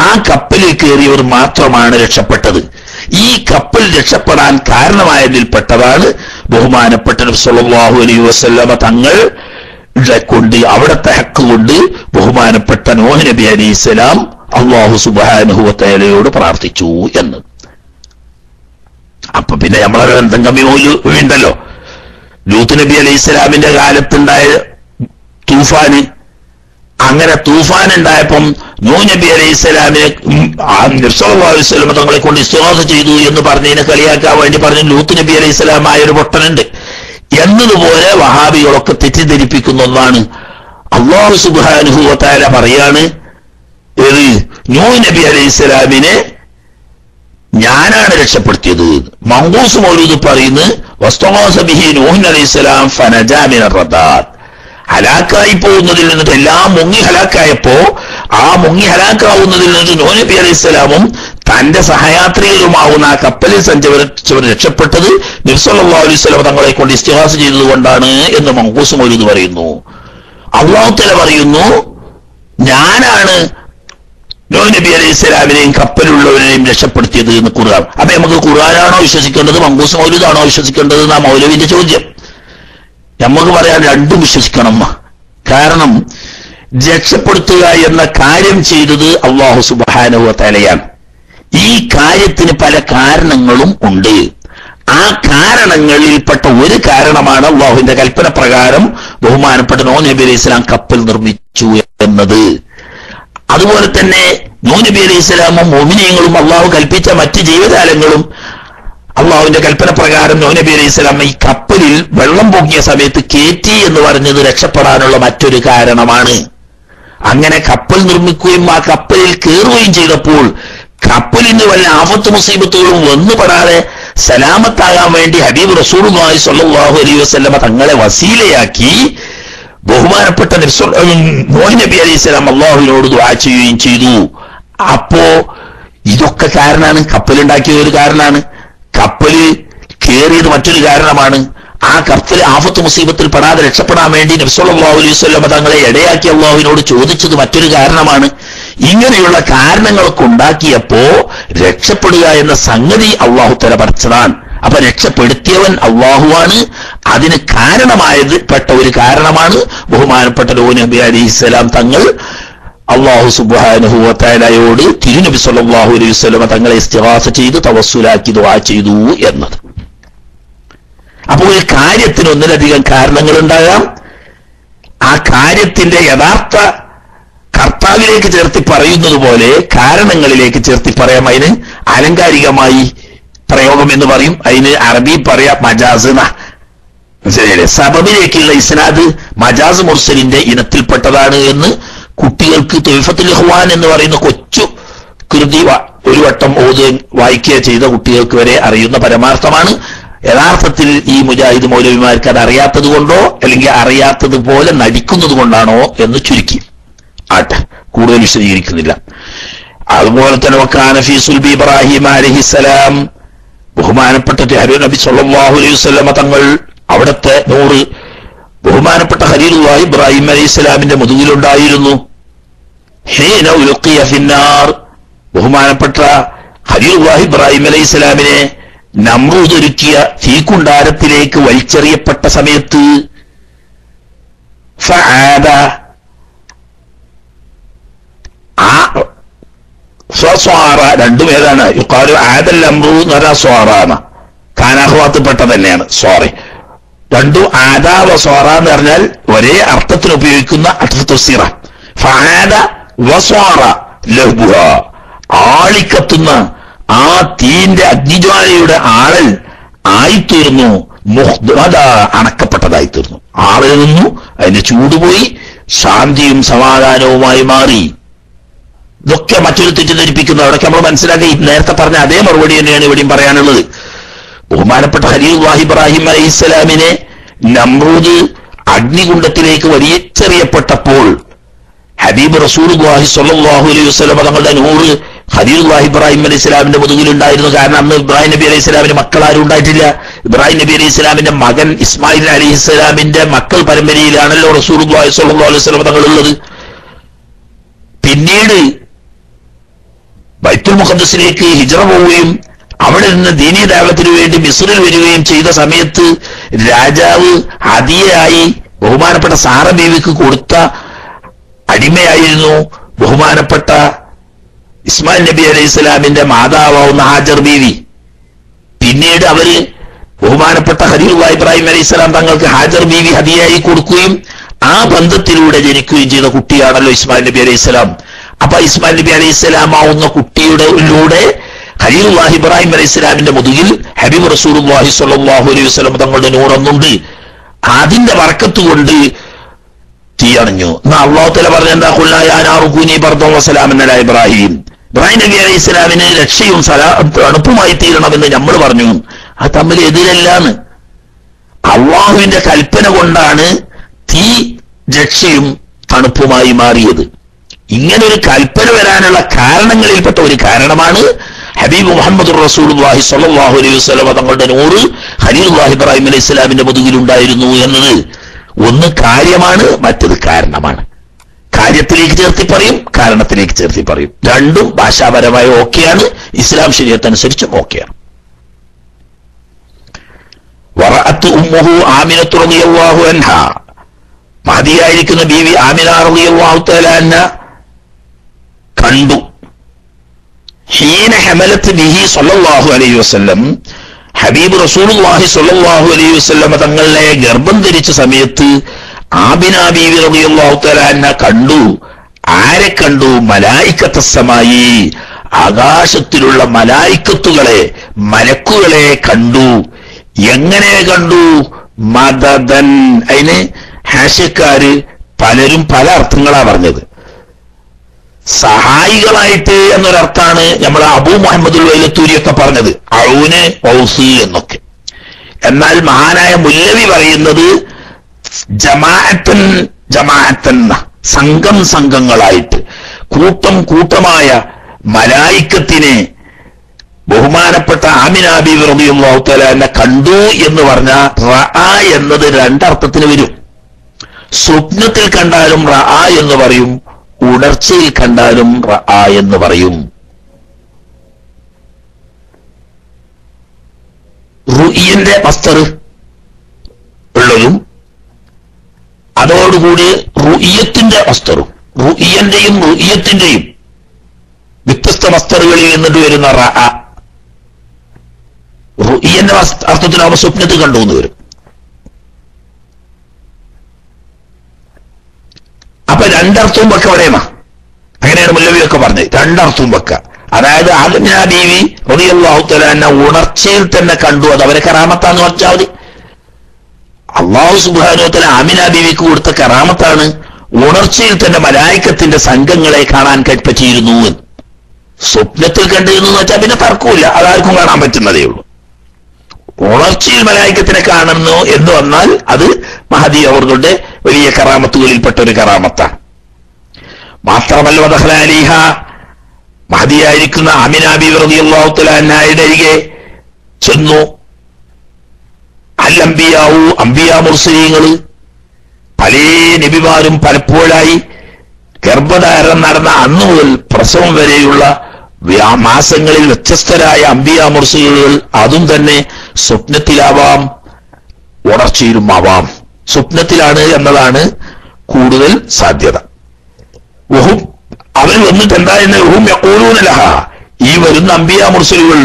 ആ കപ്പലിൽ കയറിയവർ മാത്രമാണ് രക്ഷപ്പെട്ടത്. ഈ കപ്പൽ രക്ഷപ്പെടാൻ കാരണമായതിൽപ്പെട്ടതാണ് ബഹുമാനപ്പെട്ട നബി സല്ലല്ലാഹു അലൈഹി വസല്ലമ തങ്ങൾ കൊണ്ട് അവിടത്തെ ഹക്ക് കൊണ്ട് ബഹുമാനപ്പെട്ട നൂഹ് നബി അലൈഹിസ്സലാം അല്ലാഹു സുബ്ഹാനഹു വ തആലയോട് പ്രാർത്ഥിച്ചു എന്ന്. അപ്പൊ പിന്നെ നമ്മളെ ബന്ധം കമ്മി ഉണ്ടല്ലോ. ലൂത്ത് നബി അലൈഹിസ്സലാമിന്റെ കാലത്തുണ്ടായ തൂഫാന്, അങ്ങനെ തൂഫാൻ ഉണ്ടായപ്പം നൂഹ് നബി അലൈഹിസ്സലാമിനെ നബി സല്ലല്ലാഹു അലൈഹി വസല്ലം തങ്ങളെ കൊണ്ട് ഇസ്തിഗാസ ചെയ്തു എന്ന് പറഞ്ഞതിനെ കളിയാക്കാൻ വേണ്ടി പറഞ്ഞു ലൂത്ത് നബി അലൈഹിസ്സലാമായ ഒരു പൊട്ടനുണ്ട് എന്നതുപോലെ വഹാബികളൊക്കെ തെറ്റിദ്ധരിപ്പിക്കുന്ന ഒന്നാണ്. അല്ലാഹു സുബ്ഹാനഹു വ തആല പറയാണ്, നൂഹ് നബി അലൈഹിസ്സലാമിനെ ഞാനാണ് രക്ഷപ്പെടുത്തിയത്. മങ്കൂസ് മൗലൂദ് പറയുന്നു വസ്തഗാസ ബിഹി നൂഹ് അലൈഹിസ്സലാം ഫനജാ മിനർ റദാത്ത്, ഹലാക്കായി പോകുന്നതിൽ നിന്നിട്ട് എല്ലാം മുങ്ങി ഹലാക്കായപ്പോ ആ മുങ്ങി ഹലാക്കാവുന്നതിൽ നിന്നിട്ട് നൂഹ് നബി അലൈഹിസ്സലാമും തന്റെ സഹയാത്രികരുമാവുന്ന ആ കപ്പലിൽ സഞ്ചരിച്ചവർ രക്ഷപ്പെട്ടത് നബി സല്ലല്ലാഹു അലൈഹി വസല്ലം തങ്ങളെ കൊണ്ട് ഇസ്തിഗാസ ചെയ്തതുകൊണ്ടാണ് എന്ന് മങ്കൂസ് മൗലൂദ് പറയുന്നു. അല്ലാഹു തആല പറയുന്നു ഞാനാണ് നൂഹ് നബി അലൈഹിസ്സലാമിനെയും കപ്പലുള്ളവരെയും രക്ഷപ്പെടുത്തിയത് എന്ന് ഖുർആൻ. അപ്പൊ നമുക്ക് ഖുർആനാണോ വിശ്വസിക്കേണ്ടത് മങ്കൂസ് മൗലൂദാണോ വിശ്വസിക്കേണ്ടത് എന്നാ മൗലവിന്റെ ചോദ്യം. നമുക്ക് പറയാൻ രണ്ടും വിശ്വസിക്കണം. കാരണം രക്ഷപ്പെടുത്തുക എന്ന കാര്യം ചെയ്തത് അല്ലാഹു സുബ്ഹാനഹു വ തആലയാണ്. ഈ കാര്യത്തിന് പല കാരണങ്ങളും ഉണ്ട്. ആ കാരണങ്ങളിൽപ്പെട്ട ഒരു കാരണമാണ് അല്ലാഹുവിന്റെ കൽപ്പന പ്രകാരം ബഹുമാനപ്പെട്ട നൂഹ് നബി അലൈഹിസ്സലാം കപ്പൽ നിർമ്മിച്ചു എന്നത്. അതുപോലെ തന്നെ നൂഹ് നബി അലൈഹിസ്സലാമും മുഅ്മിനീങ്ങളും അല്ലാഹു കൽപ്പിച്ച മറ്റ് ജീവജാലങ്ങളും അള്ളാഹുവിന്റെ കൽപ്പന പ്രകാരം നൂഹ് നബി അലൈഹിസ്സലാം ഈ കപ്പലിൽ വെള്ളം പൊങ്ങിയ സമയത്ത് കേറ്റി എന്ന് പറഞ്ഞത് രക്ഷപ്പെടാനുള്ള മറ്റൊരു കാരണമാണ്. അങ്ങനെ കപ്പൽ നിർമ്മിക്കുകയും ആ കപ്പലിൽ കയറുകയും ചെയ്തപ്പോൾ കപ്പലിന് വല്ല ആഫത്ത് മുസീബത്തുകളും വന്നുപെടാതെ സലാമത്താകാൻ വേണ്ടി ഹബീബ് റസൂലുള്ളാഹി സ്വല്ലല്ലാഹു അലൈഹി വസല്ലമ തങ്ങളെ വസീലയാക്കി ബഹുമാനപ്പെട്ട നൂഹ് നബി അലൈഹിസ്സലാം അള്ളാഹുവിനോട് ദുആ ചെയ്യുകയും ചെയ്തു. അപ്പോ ഇതൊക്കെ കാരണമാണ്. കപ്പലുണ്ടാക്കിയ ഒരു കാരണമാണ്, കപ്പല് കയറിയത് മറ്റൊരു കാരണമാണ്. ആ കപ്പൽ ആഫത്ത് മുസീബത്തിൽ പെടാതെ രക്ഷപ്പെടാൻ വേണ്ടി നബി സല്ലല്ലാഹു അലൈഹി വസല്ലം തങ്ങളെ ഇടയാക്കി അള്ളാഹുവിനോട് ചോദിച്ചത് മറ്റൊരു കാരണമാണ്. ഇങ്ങനെയുള്ള കാരണങ്ങളൊക്കെ ഉണ്ടാക്കിയപ്പോ രക്ഷപ്പെടുക എന്ന സംഗതി അള്ളാഹു തആല പഠിച്ചതാണ്. അപ്പൊ രക്ഷപ്പെടുത്തിയവൻ അള്ളാഹുവാണ്. അതിന് കാരണമായത് പെട്ട ഒരു കാരണമാണ് ബഹുമാനപ്പെട്ട നൂഹ് നബി അലൈഹിസ്സലാം തങ്ങൾ അല്ലാഹു സുബ്ഹാനഹു വ തആലയോട് തിരുനബി സല്ലല്ലാഹു അലൈഹി വസല്ലം തങ്ങളെ ഇസ്തിഗാസ ചെയ്ത് തവസ്സുലാക്കി ദുആ ചെയ്തു എന്നത്. അപ്പോൾ ഒരു കാര്യത്തിന് ഒന്നിലധികം കാരണങ്ങൾ ഉണ്ടാകാം. ആ കാര്യത്തിന്റെ യഥാർത്ഥ കർത്താവിലേക്ക് ചേർത്തി പറയുന്നത് പോലെ കാരണങ്ങളിലേക്ക് ചേർത്തി പറയാം. അതിന് ആലങ്കാരികമായി പ്രയോഗം എന്ന് പറയും. അതിന് അറബി പറയാം മജാസ്. ശരിയല്ലേ? സബബിലേക്കുള്ള ഇസ്നാദ് മജാസ് മുർസലിന്റെ ഇനത്തിൽപ്പെട്ടതാണ് എന്ന് കുട്ടികൾക്ക് തുഹ്ഫത്തുൽ ഇഖ്വാൻ എന്ന് പറയുന്ന കൊച്ചു കൃതി ഒരു വട്ടം വായിക്കുക ചെയ്ത കുട്ടികൾക്ക് വരെ അറിയുന്ന പരമാർത്ഥമാണ്. യഥാർത്ഥത്തിൽ ഈ മുജാഹിദ് മൗലവിമാർക്ക് അത് അറിയാത്തത് കൊണ്ടോ അല്ലെങ്കിൽ അറിയാത്തത് പോലെ നടിക്കുന്നത് കൊണ്ടാണോ എന്ന് ചുരുക്കി ആട്ടെ, കൂടുതൽ വിശദീകരിക്കുന്നില്ല. അതുപോലെ തന്നെ വക്കാന ഫീ സുൽബി ഇബ്രാഹിം അലൈഹിസ്സലാം, ബഹുമാനപ്പെട്ട നബി സല്ലല്ലാഹു അലൈഹി വസല്ലമ തങ്ങൾ അവിടുത്തെ നൂറ് ബഹുമാനപ്പെട്ട ഖലീലുല്ലാഹി ഇബ്രാഹിം അലൈഹിസ്സലാമിന്റെ മുതുകിലുണ്ടായിരുന്നു. ഹീന ഉൽഖിയ ഫിന്നാർ, ബഹുമാനപ്പെട്ട ഖലീലുല്ലാഹി ഇബ്രാഹിം അലൈഹിസ്സലാമിനെ നമ്രൂദ് ഒരുക്കിയ തീക്കുണ്ടാരത്തിലേക്ക് വലിച്ചെറിയപ്പെട്ട സമയത്ത് ഫആദ, സ്വസ്വാറ, രണ്ടും ഏതാണ്? യുഖാലു ആദൽ അംറു എന്ന് പറഞ്ഞാൽ സ്വാറാണ്, കാനാഹ്വാത്തിൽപ്പെട്ട തന്നെയാണ്. സോറി, രണ്ടും ആദാ വസ്വാറ എന്ന് പറഞ്ഞാൽ ഒരേ അർത്ഥത്തിന് ഉപയോഗിക്കുന്ന അത്ഫുത്തസ്സിറ. ഫആദ വസ്വാറ ലഹ്ബുഹ, ആളിക്കത്തുന്ന ആ തീന്റെ അഗ്നിജ്വാലയുടെ ആളൽ ആയിത്തീർന്നു. മുഹ്ദമദ, അണക്കപ്പെട്ടതായിത്തീർന്നു. ആളിൽ നിന്നു അതിന്റെ ചൂടുപോയി ശാന്തിയും സമാധാനവുമായി മാറി. ഇതൊക്കെ മറ്റൊരു തെറ്റിദ്ധരിപ്പിക്കുന്നു. അവിടൊക്കെ നമ്മൾ മനസ്സിലാക്കി നേരത്തെ പറഞ്ഞ അതേ മറുപടി തന്നെയാണ് ഇവിടെയും പറയാനുള്ളത്. ബഹുമാനപ്പെട്ട ഖലീലുല്ലാഹി ഇബ്രാഹിം അലൈഹിസ്സലാമിനെ നമ്രൂദ് അഗ്നികുണ്ഡത്തിലേക്ക് വലിച്ചെറിയപ്പെട്ടപ്പോൾ ഹബീബ് റസൂലുള്ളാഹി സ്വല്ലല്ലാഹു അലൈഹി വസല്ലം തങ്ങളുടെ നൂറ് ഖലീലുല്ലാഹി ഇബ്രാഹിം അലൈഹിസ്സലാമിന്റെ മുതുകിലുണ്ടായിരുന്നു. കാരണം അന്ന് ഇബ്രാഹിം നബി അലൈഹിസ്സലാമിന് മക്കൾ ആരും ഉണ്ടായിട്ടില്ല. ഇബ്രാഹിം നബി അലൈഹിസ്സലാമിന്റെ മകൻ ഇസ്മായിൽ അലൈഹിസ്സലാമിന്റെ മക്കൾ പരമ്പരയിലാണല്ലോ റസൂലുള്ളാഹി സ്വല്ലല്ലാഹു അലൈഹി വസല്ലം തങ്ങളുള്ളത്. പിന്നീട് ബൈത്തുൽ മുഖദ്ദസിലേക്ക് ഹിജ്റ പോവുകയും അവിടെ നിന്ന് ദീനീ ദഅവത്തിന് വേണ്ടി മിസ്റിൽ വരികയും ചെയ്ത സമയത്ത് രാജാവ് ഹദിയയായി ബഹുമാനപ്പെട്ട സാറ ബീവിക്ക് കൊടുത്ത അടിമയായിരുന്നു ബഹുമാനപ്പെട്ട ഇസ്മായിൽ നബി അലൈഹി സ്വലാമിന്റെ മാതാവാവുന്ന ഹാജർ ബീവി. പിന്നീട് അവര് ബഹുമാനപ്പെട്ട ഖലീലുല്ലാഹി ഇബ്രാഹിം അലൈഹി സ്വലാം തങ്ങൾക്ക് ഹാജർ ബീവി ഹദിയയായി കൊടുക്കുകയും ആ ബന്ധത്തിലൂടെ ജനിക്കുകയും ചെയ്ത കുട്ടിയാണല്ലോ ഇസ്മായിൽ നബി അലൈഹി സ്വലാം. അപ്പൊ ഇസ്മായിൽ നബി അലൈഹി സ്വലാം ആവുന്ന കുട്ടിയുടെ ഖലീലുല്ലാഹി ഇബ്രാഹിം അലൈഹി സ്വലാമിന്റെ മുതുകിൽ ഹബീബ് റസൂലുള്ളാഹി സ്വല്ലല്ലാഹു അലൈഹി വസല്ലം തങ്ങളുടെ നൂറൊന്നുണ്ട്. അതിന്റെ ബർക്കത്ത് കൊണ്ട് തീയണഞ്ഞു. അല്ലാഹു തആല പറഞ്ഞെന്താ? ഖുൽനാ യാ നാറു കൂനി ബർദൻ വസലാമൻ അലാ ഇബ്രാഹിം, ഇബ്രാഹിം നബി അലൈഹി സ്വലാമിന് രക്ഷയും തണുപ്പുമായി തീരണമെന്ന് നമ്മൾ പറഞ്ഞു. അത് തമ്മിൽ എതിരല്ലാന്ന്. അള്ളാഹുവിന്റെ കൽപ്പന കൊണ്ടാണ് തീ രക്ഷയും തണുപ്പുമായി മാറിയത്. ഇങ്ങനൊരു കൽപ്പന വരാനുള്ള കാരണങ്ങളിൽപ്പെട്ട ഒരു കാരണമാണ് ഹബീബ് മുഹമ്മദ് റസൂലുള്ളാഹി സ്വല്ലല്ലാഹു അലൈഹി വസല്ലം തങ്ങളുടെ നൂറ് ഖലീലുല്ലാഹി ഇബ്രാഹിം അലൈഹി സ്വലാമിന്റെ മുതുകിലുണ്ടായിരുന്നു എന്നത്. ഒന്ന് കാര്യമാണ്, മറ്റത് കാരണമാണ്. കാര്യത്തിലേക്ക് ചേർത്തി പറയും, കാരണത്തിലേക്ക് ചേർത്തി പറയും. രണ്ടും ഭാഷാപരമായി ഓക്കെയാണ്, ഇസ്ലാം ശരീഅത്ത് അനുസരിച്ചും ഓക്കെയാണ്. വറഅത്ത് ഉമ്മുഹു ആമിനത്തു റളിയല്ലാഹു അൻഹാ, മഹദിയായിരിക്കുന്ന ബീവി ആമിന റളിയല്ലാഹു തആല അൻഹ കണ്ടു. ഹീന ഹമലത്ത് ബിഹി സ്വല്ലല്ലാഹു അലൈഹി വസല്ലം, ഹബീബ് റസൂലുള്ളാഹി സ്വല്ലല്ലാഹു അലൈഹി വസല്ലം തങ്ങളെ ഗർഭം ധരിച്ച സമയത്ത് ആമിന ബീവി റളിയല്ലാഹു തആല അൻഹ കണ്ടു. ആരെ കണ്ടു? മലായികത്തസ്സമായി, ആകാശത്തിലുള്ള മലായിക്കത്തുകളെ, മലക്കുകളെ കണ്ടു. എങ്ങനെ കണ്ടു? മദദൻ, അതിന് ഹാഷ്യക്കാര് പലരും പല അർത്ഥങ്ങളാ പറഞ്ഞത്. സഹായികളായിട്ട് എന്നൊരർത്ഥാണ് നമ്മൾ അബൂ മുഹമ്മദുൽ വൈലത്തൂരിയൊക്കെ പറഞ്ഞത്, ഔന് ഔസി എന്നൊക്കെ. എന്നാൽ മഹാനായ മുല്ലവി പറയുന്നത് ജമാഅത്തൻ, സംഘം സംഘങ്ങളായിട്ട്, കൂട്ടം കൂട്ടമായ മലായിക്കത്തിനെ ബഹുമാനപ്പെട്ട ആമിന ബീവി റളിയല്ലാഹു തആല അൻഹ കണ്ടു എന്ന് പറഞ്ഞാൽ റഅ എന്നത് രണ്ടർത്ഥത്തിന് വരും. സ്വപ്നത്തിൽ കണ്ടാലും റഅ എന്ന് പറയും, ഉണർച്ചയിൽ കണ്ടാലും റഅ എന്ന് പറയും. റുഇയന്റെ മസ്തർ ഉള്ളതും അതോടുകൂടി റുഇയത്തിന്റെ മസ്തറും, റുഇയന്റെയും റുഇയത്തിന്റെയും വ്യത്യസ്ത മസ്തറുകളിൽ നിന്നിട്ട് വരുന്ന റഅ. റുഇയന്റെ അർത്ഥത്തിലാവുമ്പോൾ സ്വപ്നത്തിൽ കണ്ടു എന്ന് വരും. അപ്പൊ രണ്ടർത്ഥവും വെക്ക അവിടെയാണ്. അങ്ങനെയാണ് മുല്ലവിയൊക്കെ പറഞ്ഞത്, രണ്ടർത്ഥവും വെക്ക. അതായത് ആമിന ബീവി റളിയല്ലാഹു തആല അൻഹ ഉണർച്ചയിൽ തന്നെ കണ്ടു. അത് അവരെ കറാമത്താന്ന് പറഞ്ഞാൽ മതി. അല്ലാഹു സുബ്ഹാനഹു വ തആല ആമിന ബീവിക്ക് കൊടുത്ത കറാമത്താണ് ഉണർച്ചയിൽ തന്നെ മലായികത്തിന്റെ സംഘങ്ങളെ കാണാൻ പറ്റിയിരുന്നു എന്ന്. സ്വപ്നത്തിൽ കണ്ടിരുന്നു എന്ന് വെച്ചാൽ പിന്നെ തർക്കമില്ല, അതാർക്കും കാണാൻ പറ്റുന്നതേ ഉള്ളൂ. ഉണർച്ചയിൽ മലായിക്കത്തിനെ കാണുന്നു എന്ന് വന്നാൽ അത് മഹദി അവരുടെ വലിയ കറാമത്തുകളിൽപ്പെട്ട ഒരു കറാമത്താണ്. മാത്രമല്ല വദഖല അലൈഹ, മഹദിയായിരിക്കുന്ന ആമിന ബീവി റളിയല്ലാഹു തആല അൻഹയുടെ അരികെ ചെന്നു. അൽ അംബിയാവു, അംബിയാ മുർസലീങ്ങള് പല നബിമാരും പലപ്പോഴായി ഗർഭധാരണം നടന്ന അന്നു മുതൽ പ്രസവം വരെയുള്ള മാസങ്ങളിൽ വ്യത്യസ്തരായ അംബിയാ മുർസലീങ്ങൾ അതും തന്നെ സ്വപ്നത്തിലാവാം, ഉണർച്ചയിലും ആവാം. സ്വപ്നത്തിലാണ് എന്നതാണ് കൂടുതൽ സാധ്യത. അവർ വന്നിട്ട് എന്താ എന്ന് യഖൂലൂന ലഹ, ഈ വരുന്ന അംബിയാ മുർസലുകൾ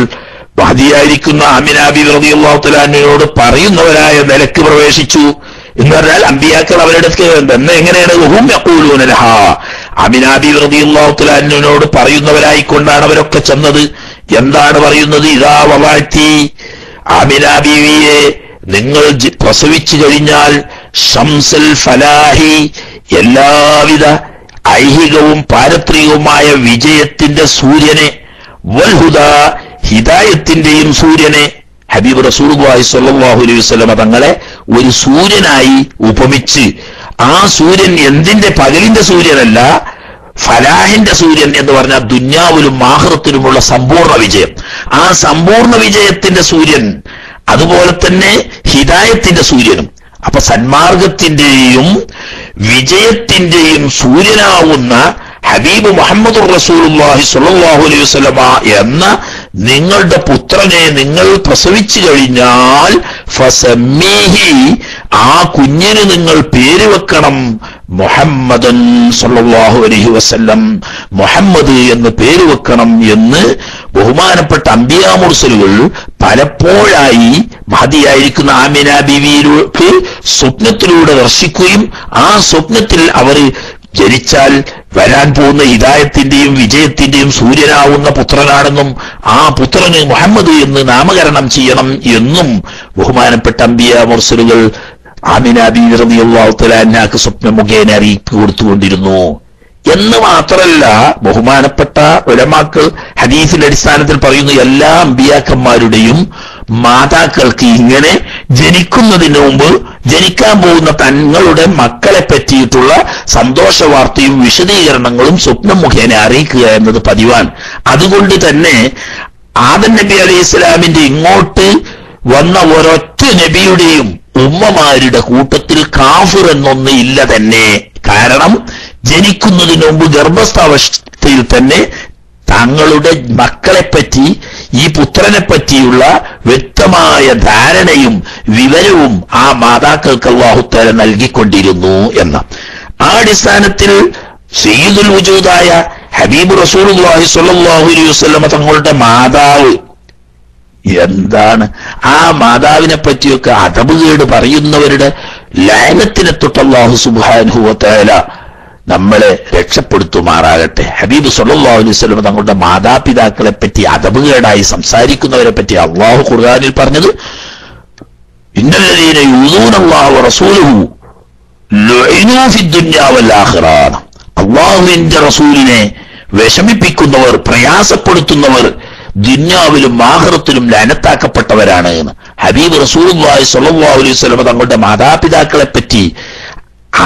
മഹദിയായിരിക്കുന്ന ആമിന ബീവി റളിയല്ലാഹു തആല അൻഹയോട് പറയുന്നവരായ നിലക്ക് പ്രവേശിച്ചു എന്ന് പറഞ്ഞാൽ അംബിയാക്കൾ അവരുടെ എങ്ങനെയാണ് യഖൂലൂന ലഹ, ആമിന ബീവി റളിയല്ലാഹു തആല അൻഹയോട് പറയുന്നവരായിക്കൊണ്ടാണ് അവരൊക്കെ ചെന്നത്. എന്താണ് പറയുന്നത്? ഇദാ വളഅതി, ആമിന ബീവിയെ നിങ്ങൾ പ്രസവിച്ചു കഴിഞ്ഞാൽ ശംസുൽ ഫലാഹി, എല്ലാവിധ ഐഹികവും പാരത്രികവുമായ വിജയത്തിന്റെ സൂര്യനെ, വൽഹുദ, ഹിദായത്തിന്റെയും സൂര്യനെ, ഹബീബ് റസൂലുള്ളാഹി സ്വല്ലല്ലാഹു അലൈഹി വസല്ലം തങ്ങളെ ഒരു സൂര്യനായി ഉപമിച്ച്, ആ സൂര്യൻ എന്തിന്റെ, പകലിന്റെ സൂര്യനല്ല, ഫലാഹിന്റെ സൂര്യൻ എന്ന് പറഞ്ഞാൽ ദുന്യാവിലും ആഖിറത്തിലുമുള്ള സമ്പൂർണ്ണ വിജയം. ആ സമ്പൂർണ്ണ വിജയത്തിന്റെ സൂര്യൻ, അതുപോലെ തന്നെ ഹിദായത്തിന്റെ സൂര്യനും. അപ്പൊ സന്മാർഗത്തിന്റെയും വിജയത്തിന്റെയും സൂര്യനാവുന്ന ഹബീബ് മുഹമ്മദ് റസൂലുള്ളാഹി സ്വല്ലല്ലാഹു അലൈഹി വസല്ലമ എന്ന നിങ്ങളുടെ പുത്രനെ നിങ്ങൾ പ്രസവിച്ചു കഴിഞ്ഞാൽ ഫസമ്മീഹി, ആ കുഞ്ഞിന് നിങ്ങൾ പേര് വെക്കണം മുഹമ്മദൻ സ്വല്ലല്ലാഹു അലൈഹി വസല്ലം, മുഹമ്മദ് എന്ന് പേര് വെക്കണം എന്ന് ബഹുമാനപ്പെട്ട അംബിയാ മുർസലുകൾ പലപ്പോഴായി മഹദിയായിരിക്കുന്ന ആമിന ബീവിയിലേക്ക് സ്വപ്നത്തിലൂടെ ദർശിക്കുകയും ആ സ്വപ്നത്തിൽ അവർ ജനിച്ചാൽ വരാൻ പോകുന്ന ഹിദായത്തിന്റെയും വിജയത്തിന്റെയും സൂര്യനാവുന്ന പുത്രനാണെന്നും ആ പുത്രന് മുഹമ്മദ് എന്ന് നാമകരണം ചെയ്യണം എന്നും ബഹുമാനപ്പെട്ട അംബിയാ മുർസലുകൾ ആമിന ബീവി റളിയല്ലാഹു തആല അൻഹയ്ക്ക് സ്വപ്നം മുഖേന അറിയിപ്പ് കൊടുത്തുകൊണ്ടിരുന്നു. എന്ന് മാത്രമല്ല, ബഹുമാനപ്പെട്ട ഉലമാക്കൾ ഹദീസിന്റെ അടിസ്ഥാനത്തിൽ പറയുന്നു, എല്ലാ അമ്പിയാക്കന്മാരുടെയും മാതാക്കൾക്ക് ഇങ്ങനെ ജനിക്കുന്നതിന് മുമ്പ് ജനിക്കാൻ പോകുന്ന തങ്ങളുടെ മക്കളെ പറ്റിയിട്ടുള്ള സന്തോഷ വാർത്തയും വിശദീകരണങ്ങളും സ്വപ്നം മുഖേന അറിയിക്കുക എന്നത് പതിവാണ്. അതുകൊണ്ട് തന്നെ ആദം നബി അലൈഹി ഇസ്ലാമിന്റെ ഇങ്ങോട്ട് വന്ന ഒരൊറ്റ നബിയുടെയും ഉമ്മമാരുടെ കൂട്ടത്തിൽ കാഫിർ എന്നൊന്ന് ഇല്ല തന്നെ. കാരണം ജനിക്കുന്നതിന് മുമ്പ് ഗർഭസ്ഥാവസ്ഥയിൽ തന്നെ തങ്ങളുടെ മക്കളെപ്പറ്റി, ഈ പുത്രനെ പറ്റിയുള്ള വ്യക്തമായ ധാരണയും വിവരവും ആ മാതാക്കൾക്ക് അല്ലാഹു തആല നൽകിക്കൊണ്ടിരുന്നു എന്ന ആ അടിസ്ഥാനത്തിൽ സയ്യിദുൽ വജൂദായ ഹബീബ് റസൂലുള്ളാഹി സ്വല്ലല്ലാഹു അലൈഹി വസല്ലം തങ്ങളുടെ മാതാവ് എന്താണ്, ആ മാതാവിനെ പറ്റിയൊക്കെ അദബുകേട് പറയുന്നവരുടെ ലഅനത്തിനെ തൊട്ട് അല്ലാഹു സുബ്ഹാനഹു വ തആല നമ്മളെ രക്ഷപ്പെടുത്തുമാറാകട്ടെ. ഹബീബ് സ്വല്ലല്ലാഹു അലൈഹി വസല്ലം തങ്ങളുടെ മാതാപിതാക്കളെ പറ്റി അദബുകേടായി സംസാരിക്കുന്നവരെ പറ്റി അല്ലാഹു ഖുർആനിൽ പറഞ്ഞത്, ഇന്നല്ലദീന യൂദൂനല്ലാഹു വറസൂലഹു ലുഇനൂ ഫിദ്ദുനിയാ വൽ ആഖിറ, അല്ലാഹുവിന്റെ റസൂലിനെ വിഷമിപ്പിക്കുന്നവർ, പ്രയാസപ്പെടുത്തുന്നവർ ദുന്യാവിലും ആഖിറത്തിലും ലഅനത്താക്കപ്പെട്ടവരാണ് എന്ന് ഹബീബ് റസൂലുള്ളാഹി സ്വല്ലല്ലാഹു അലൈഹി വസല്ലം തങ്ങളുടെ മാതാപിതാക്കളെ പറ്റി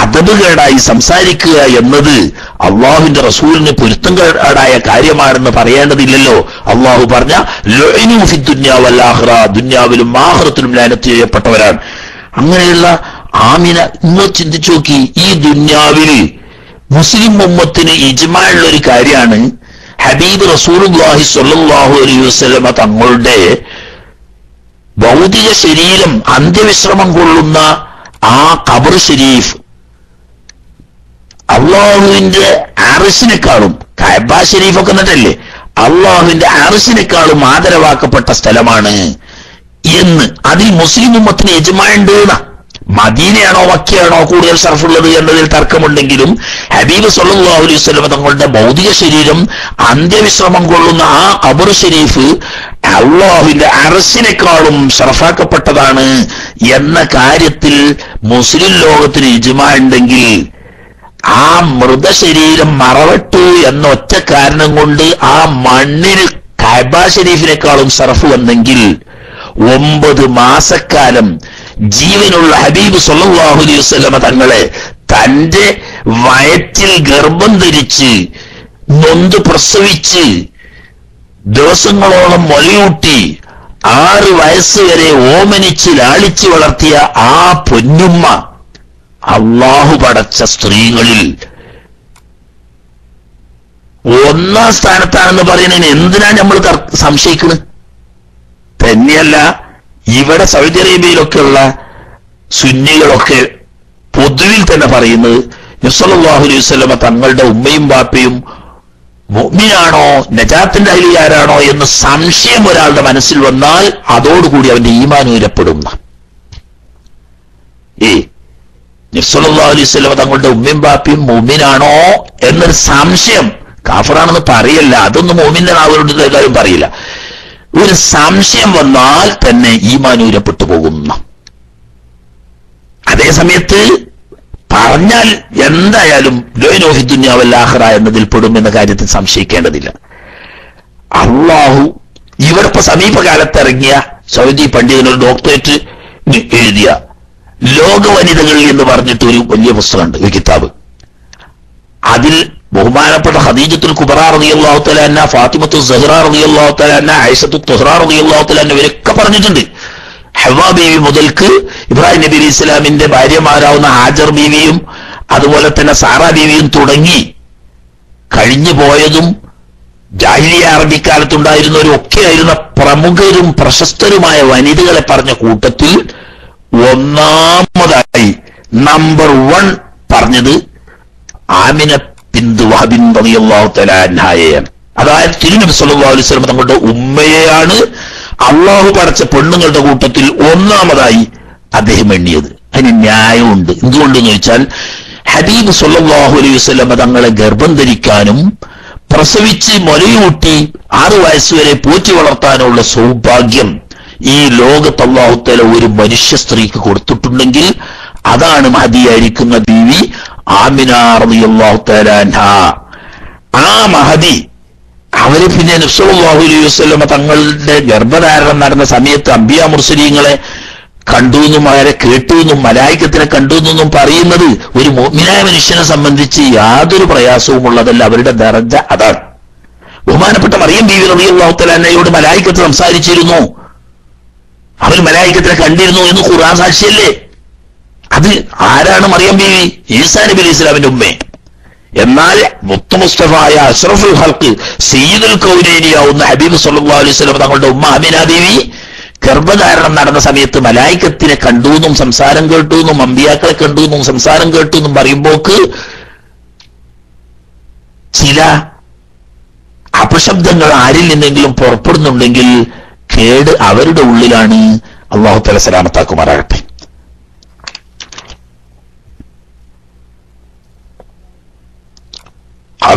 അദബുകേടായി സംസാരിക്കുക എന്നത് അള്ളാഹുവിന്റെ റസൂലിന് പൊരുത്തംകേടായ കാര്യമാണെന്ന് പറയേണ്ടതില്ലല്ലോ. അള്ളാഹു പറഞ്ഞ ലുഇനൂ ഫിദ്ദുനിയാ വൽ ആഖിറ, ദുന്യാവിലും ആഖിറത്തിലും ലഅനത്ത് ചെയ്യപ്പെട്ടവരാണ്. അങ്ങനെയുള്ള ആമിന, നിങ്ങൾ ചിന്തിച്ചു നോക്കി, ഈ ദുന്യാവിൽ മുസ്ലിം ഉമ്മത്തിന് ഇജ്മാഉള്ള ഒരു കാര്യമാണ് ഹബീബ് റസൂലുള്ളാഹി സ്വല്ലല്ലാഹു അലൈഹി വസല്ലം തങ്ങളുടെ ഭൗതിക ശരീരം അന്ത്യവിശ്രമം കൊള്ളുന്ന ആ ഖബർ ഷരീഫ് അള്ളാഹുവിന്റെ അർശിനെക്കാളും, കഅബ ഷരീഫൊക്കെ എന്നിട്ടല്ലേ, അള്ളാഹുവിന്റെ അർശിനെക്കാളും ആദരവാക്കപ്പെട്ട സ്ഥലമാണ് എന്ന് അതിൽ മുസ്ലിം ഉമ്മത്തിന് ഇജ്മാഉണ്ട്. മദീനയാണോ മക്കയാണോ കൂടുതൽ ഷറഫുള്ളത് എന്നതിൽ തർക്കമുണ്ടെങ്കിലും ഹബീബ് സ്വല്ലല്ലാഹു അലൈഹി വസല്ലം തങ്ങളുടെ ഭൗതിക ശരീരം അന്ത്യവിശ്രമം കൊള്ളുന്ന ആ ഖബർ ഷരീഫ് അള്ളാഹുവിന്റെ അർശിനെക്കാളും ഷറഫാക്കപ്പെട്ടതാണ് എന്ന കാര്യത്തിൽ മുസ്ലിം ലോകത്തിന് ഇജ്മാ ഉണ്ടെങ്കിൽ, ആ മൃതശരീരം മറവട്ടു എന്ന ഒറ്റ കാരണം കൊണ്ട് ആ മണ്ണിന് കഅബ ഷരീഫിനേക്കാളും ഷറഫ് വന്നെങ്കിൽ, 9 മാസക്കാലം ജീവനുള്ള ഹബീബ് സല്ലല്ലാഹു അലൈഹി വസല്ലമ തങ്ങളെ തന്റെ വയറ്റിൽ ഗർഭം ധരിച്ച് നൊന്ത് പ്രസവിച്ച് ദിവസങ്ങളോളം മുലയൂട്ടി 6 വയസ്സ് വരെ ഓമനിച്ച് ലാളിച്ച് വളർത്തിയ ആ പൊന്നുമ്മ അള്ളാഹു പടച്ച സ്ത്രീകളിൽ 1ാം സ്ഥാനത്താണെന്ന് പറയുന്നതിന് എന്തിനാ നമ്മൾ സംശയിക്കുന്നത്? തന്നെയല്ല, ഇവിടെ സൗദി അറേബ്യയിലൊക്കെയുള്ള സുന്നികളൊക്കെ പൊതുവിൽ തന്നെ പറയുന്നത് നബി സല്ലല്ലാഹു അലൈഹി വസല്ലമ തങ്ങളുടെ ഉമ്മയും ബാപ്പയും മുഅ്മിനാണോ നജാത്തിന്റെ അഹ്ലിയാരാണോ എന്ന് സംശയം ഒരാളുടെ മനസ്സിൽ വന്നാൽ അതോടുകൂടി അവന്റെ ഈമാൻ ഉയരപ്പെടും. നബി സല്ലല്ലാഹു അലൈഹി വസല്ലമ തങ്ങളുടെ ഉമ്മയും ബാപ്പയും മുഅ്മിനാണോ എന്നൊരു സംശയം, കാഫിറാണെന്ന് പറയല്ല, അതൊന്നും മുഅ്മിന്റെ നാവുകളുടെ കാര്യം പറയില്ല, ഒരു സംശയം വന്നാൽ തന്നെ ഈമാൻ ഉയരപ്പെട്ടു പോകുന്ന. അതേ സമയത്ത് പറഞ്ഞാൽ എന്തായാലും ലോനോഹി ദുനിയ വൽ ആഖിറ എന്നതിൽ പെടും എന്ന കാര്യത്തിൽ സംശയിക്കേണ്ടതില്ല. അള്ളാഹു ഇവിടെ ഇപ്പൊ സമീപകാലത്ത് ഇറങ്ങിയ സൗദി പണ്ഡിതനൊരു ഡോക്ടറേറ്റ് എഴുതിയ ലോക വനിതകൾ എന്ന് പറഞ്ഞിട്ട് ഒരു വലിയ പുസ്തകമുണ്ട്, ഒരു കിതാബ്. അതിൽ ബഹുമാനപ്പെട്ട ഖദീജത്തുൽ കുബ്ര റളിയല്ലാഹു തആല അൻഹ, ഫാത്തിമത്തു സഹ്റ റളിയല്ലാഹു തആല അൻഹ, ആയിഷത്തു തുഹ്റ റളിയല്ലാഹു തആല അൻഹ ഇവരൊക്കെ പറഞ്ഞിട്ടുണ്ട്. ഹവ്വാ ബീവി മുതൽക്ക് ഇബ്രാഹിം നബി അലൈഹി ഇസ്ലാമിന്റെ ഭാര്യമാരാവുന്ന ഹാജർ ബീവിയും അതുപോലെ തന്നെ സാറ ബീവിയും തുടങ്ങി കഴിഞ്ഞു പോയതും ജാഹിലിയ അറബിക്കാലത്തുണ്ടായിരുന്നവരും ഒക്കെ ആയിരുന്ന പ്രമുഖരും പ്രശസ്തരുമായ വനിതകളെ പറഞ്ഞ കൂട്ടത്തിൽ ഒന്നാമതായി നമ്പർ 1 പറഞ്ഞത് ആമിന ബിന്ത് വഹബിൻ റളിയല്ലാഹു തആല അൻഹയാണ്. അതായത് തിരുനബി സല്ലല്ലാഹു അലൈഹി വസല്ലം തങ്ങളുടെ ഉമ്മയെയാണ് അള്ളാഹു പടച്ച പെണ്ണുങ്ങളുടെ കൂട്ടത്തിൽ ഒന്നാമതായി അദ്ദേഹം എണ്ണിയത്. അതിന് ന്യായമുണ്ട്. എന്തുകൊണ്ടെന്ന് ചോദിച്ചാൽ ഹബീബ് സല്ലല്ലാഹു അലൈഹി വസല്ലം തങ്ങളെ ഗർഭം ധരിക്കാനും പ്രസവിച്ച് മുലയൂട്ടി 6 വയസ്സുവരെ പോറ്റി വളർത്താനുള്ള സൗഭാഗ്യം ഈ ലോകത്ത് അല്ലാഹു തആല ഒരു മനുഷ്യ സ്ത്രീക്ക് കൊടുത്തിട്ടുണ്ടെങ്കിൽ അതാണ് മഹദിയായിരിക്കുന്ന ബീവി ആമിന റളിയല്ലാഹു തആല അൻഹ. ആ മഹദി അവര് പിന്നെ നബി സല്ലല്ലാഹു അലൈഹി വസല്ലം തങ്ങളുടെ ഗർഭധാരണം നടന്ന സമയത്ത് അംബിയാ മുർസലീങ്ങളെ കണ്ടു എന്നും അവരെ കേട്ടു എന്നും മലായികത്തിനെ കണ്ടു എന്നും പറയുന്നത് ഒരു മുഅ്മിനായ മനുഷ്യനെ സംബന്ധിച്ച് യാതൊരു പ്രയാസവും ഉള്ളതല്ല. അവരുടെ ദറജ അതാണ്. ബഹുമാനപ്പെട്ട മറിയം ബീവി റളിയല്ലാഹു തആല അൻഹയോട് മലായികത്ത് സംസാരിച്ചിരുന്നു, അവർ മലായികത്തിനെ കണ്ടിരുന്നു എന്ന് ഖുർആൻ സാക്ഷിയല്ലേ. അത് ആരാണ് മറിയം ബീവി? ഈസാ നബി അലൈഹി ഇസ്ലാമിന്റെ ഉമ്മ. എന്നാൽ മുസ്തഫായ അഷ്റഫുൽ ഖൽഖ് സയ്യിദുൽ കൗനൈനിയാവുന്ന ഹബീബ് സല്ലല്ലാഹു അലൈഹി വസല്ലം തങ്ങളുടെ ഉമ്മ ആമിന ബീവി ഗർഭധാരണം നടന്ന സമയത്ത് മലായികത്തിനെ കണ്ടു എന്നും സംസാരം കേട്ടു എന്നും അമ്പിയാക്കളെ കണ്ടു എന്നും സംസാരം കേട്ടു എന്നും പറയുമ്പോക്ക് ചില അപശബ്ദങ്ങൾ ആരിൽ നിന്നെങ്കിലും പുറപ്പെടുന്നുണ്ടെങ്കിൽ കേട് അവരുടെ ഉള്ളിലാണ്. അല്ലാഹു തആല സലാമത്താക്കുമാറാകട്ടെ.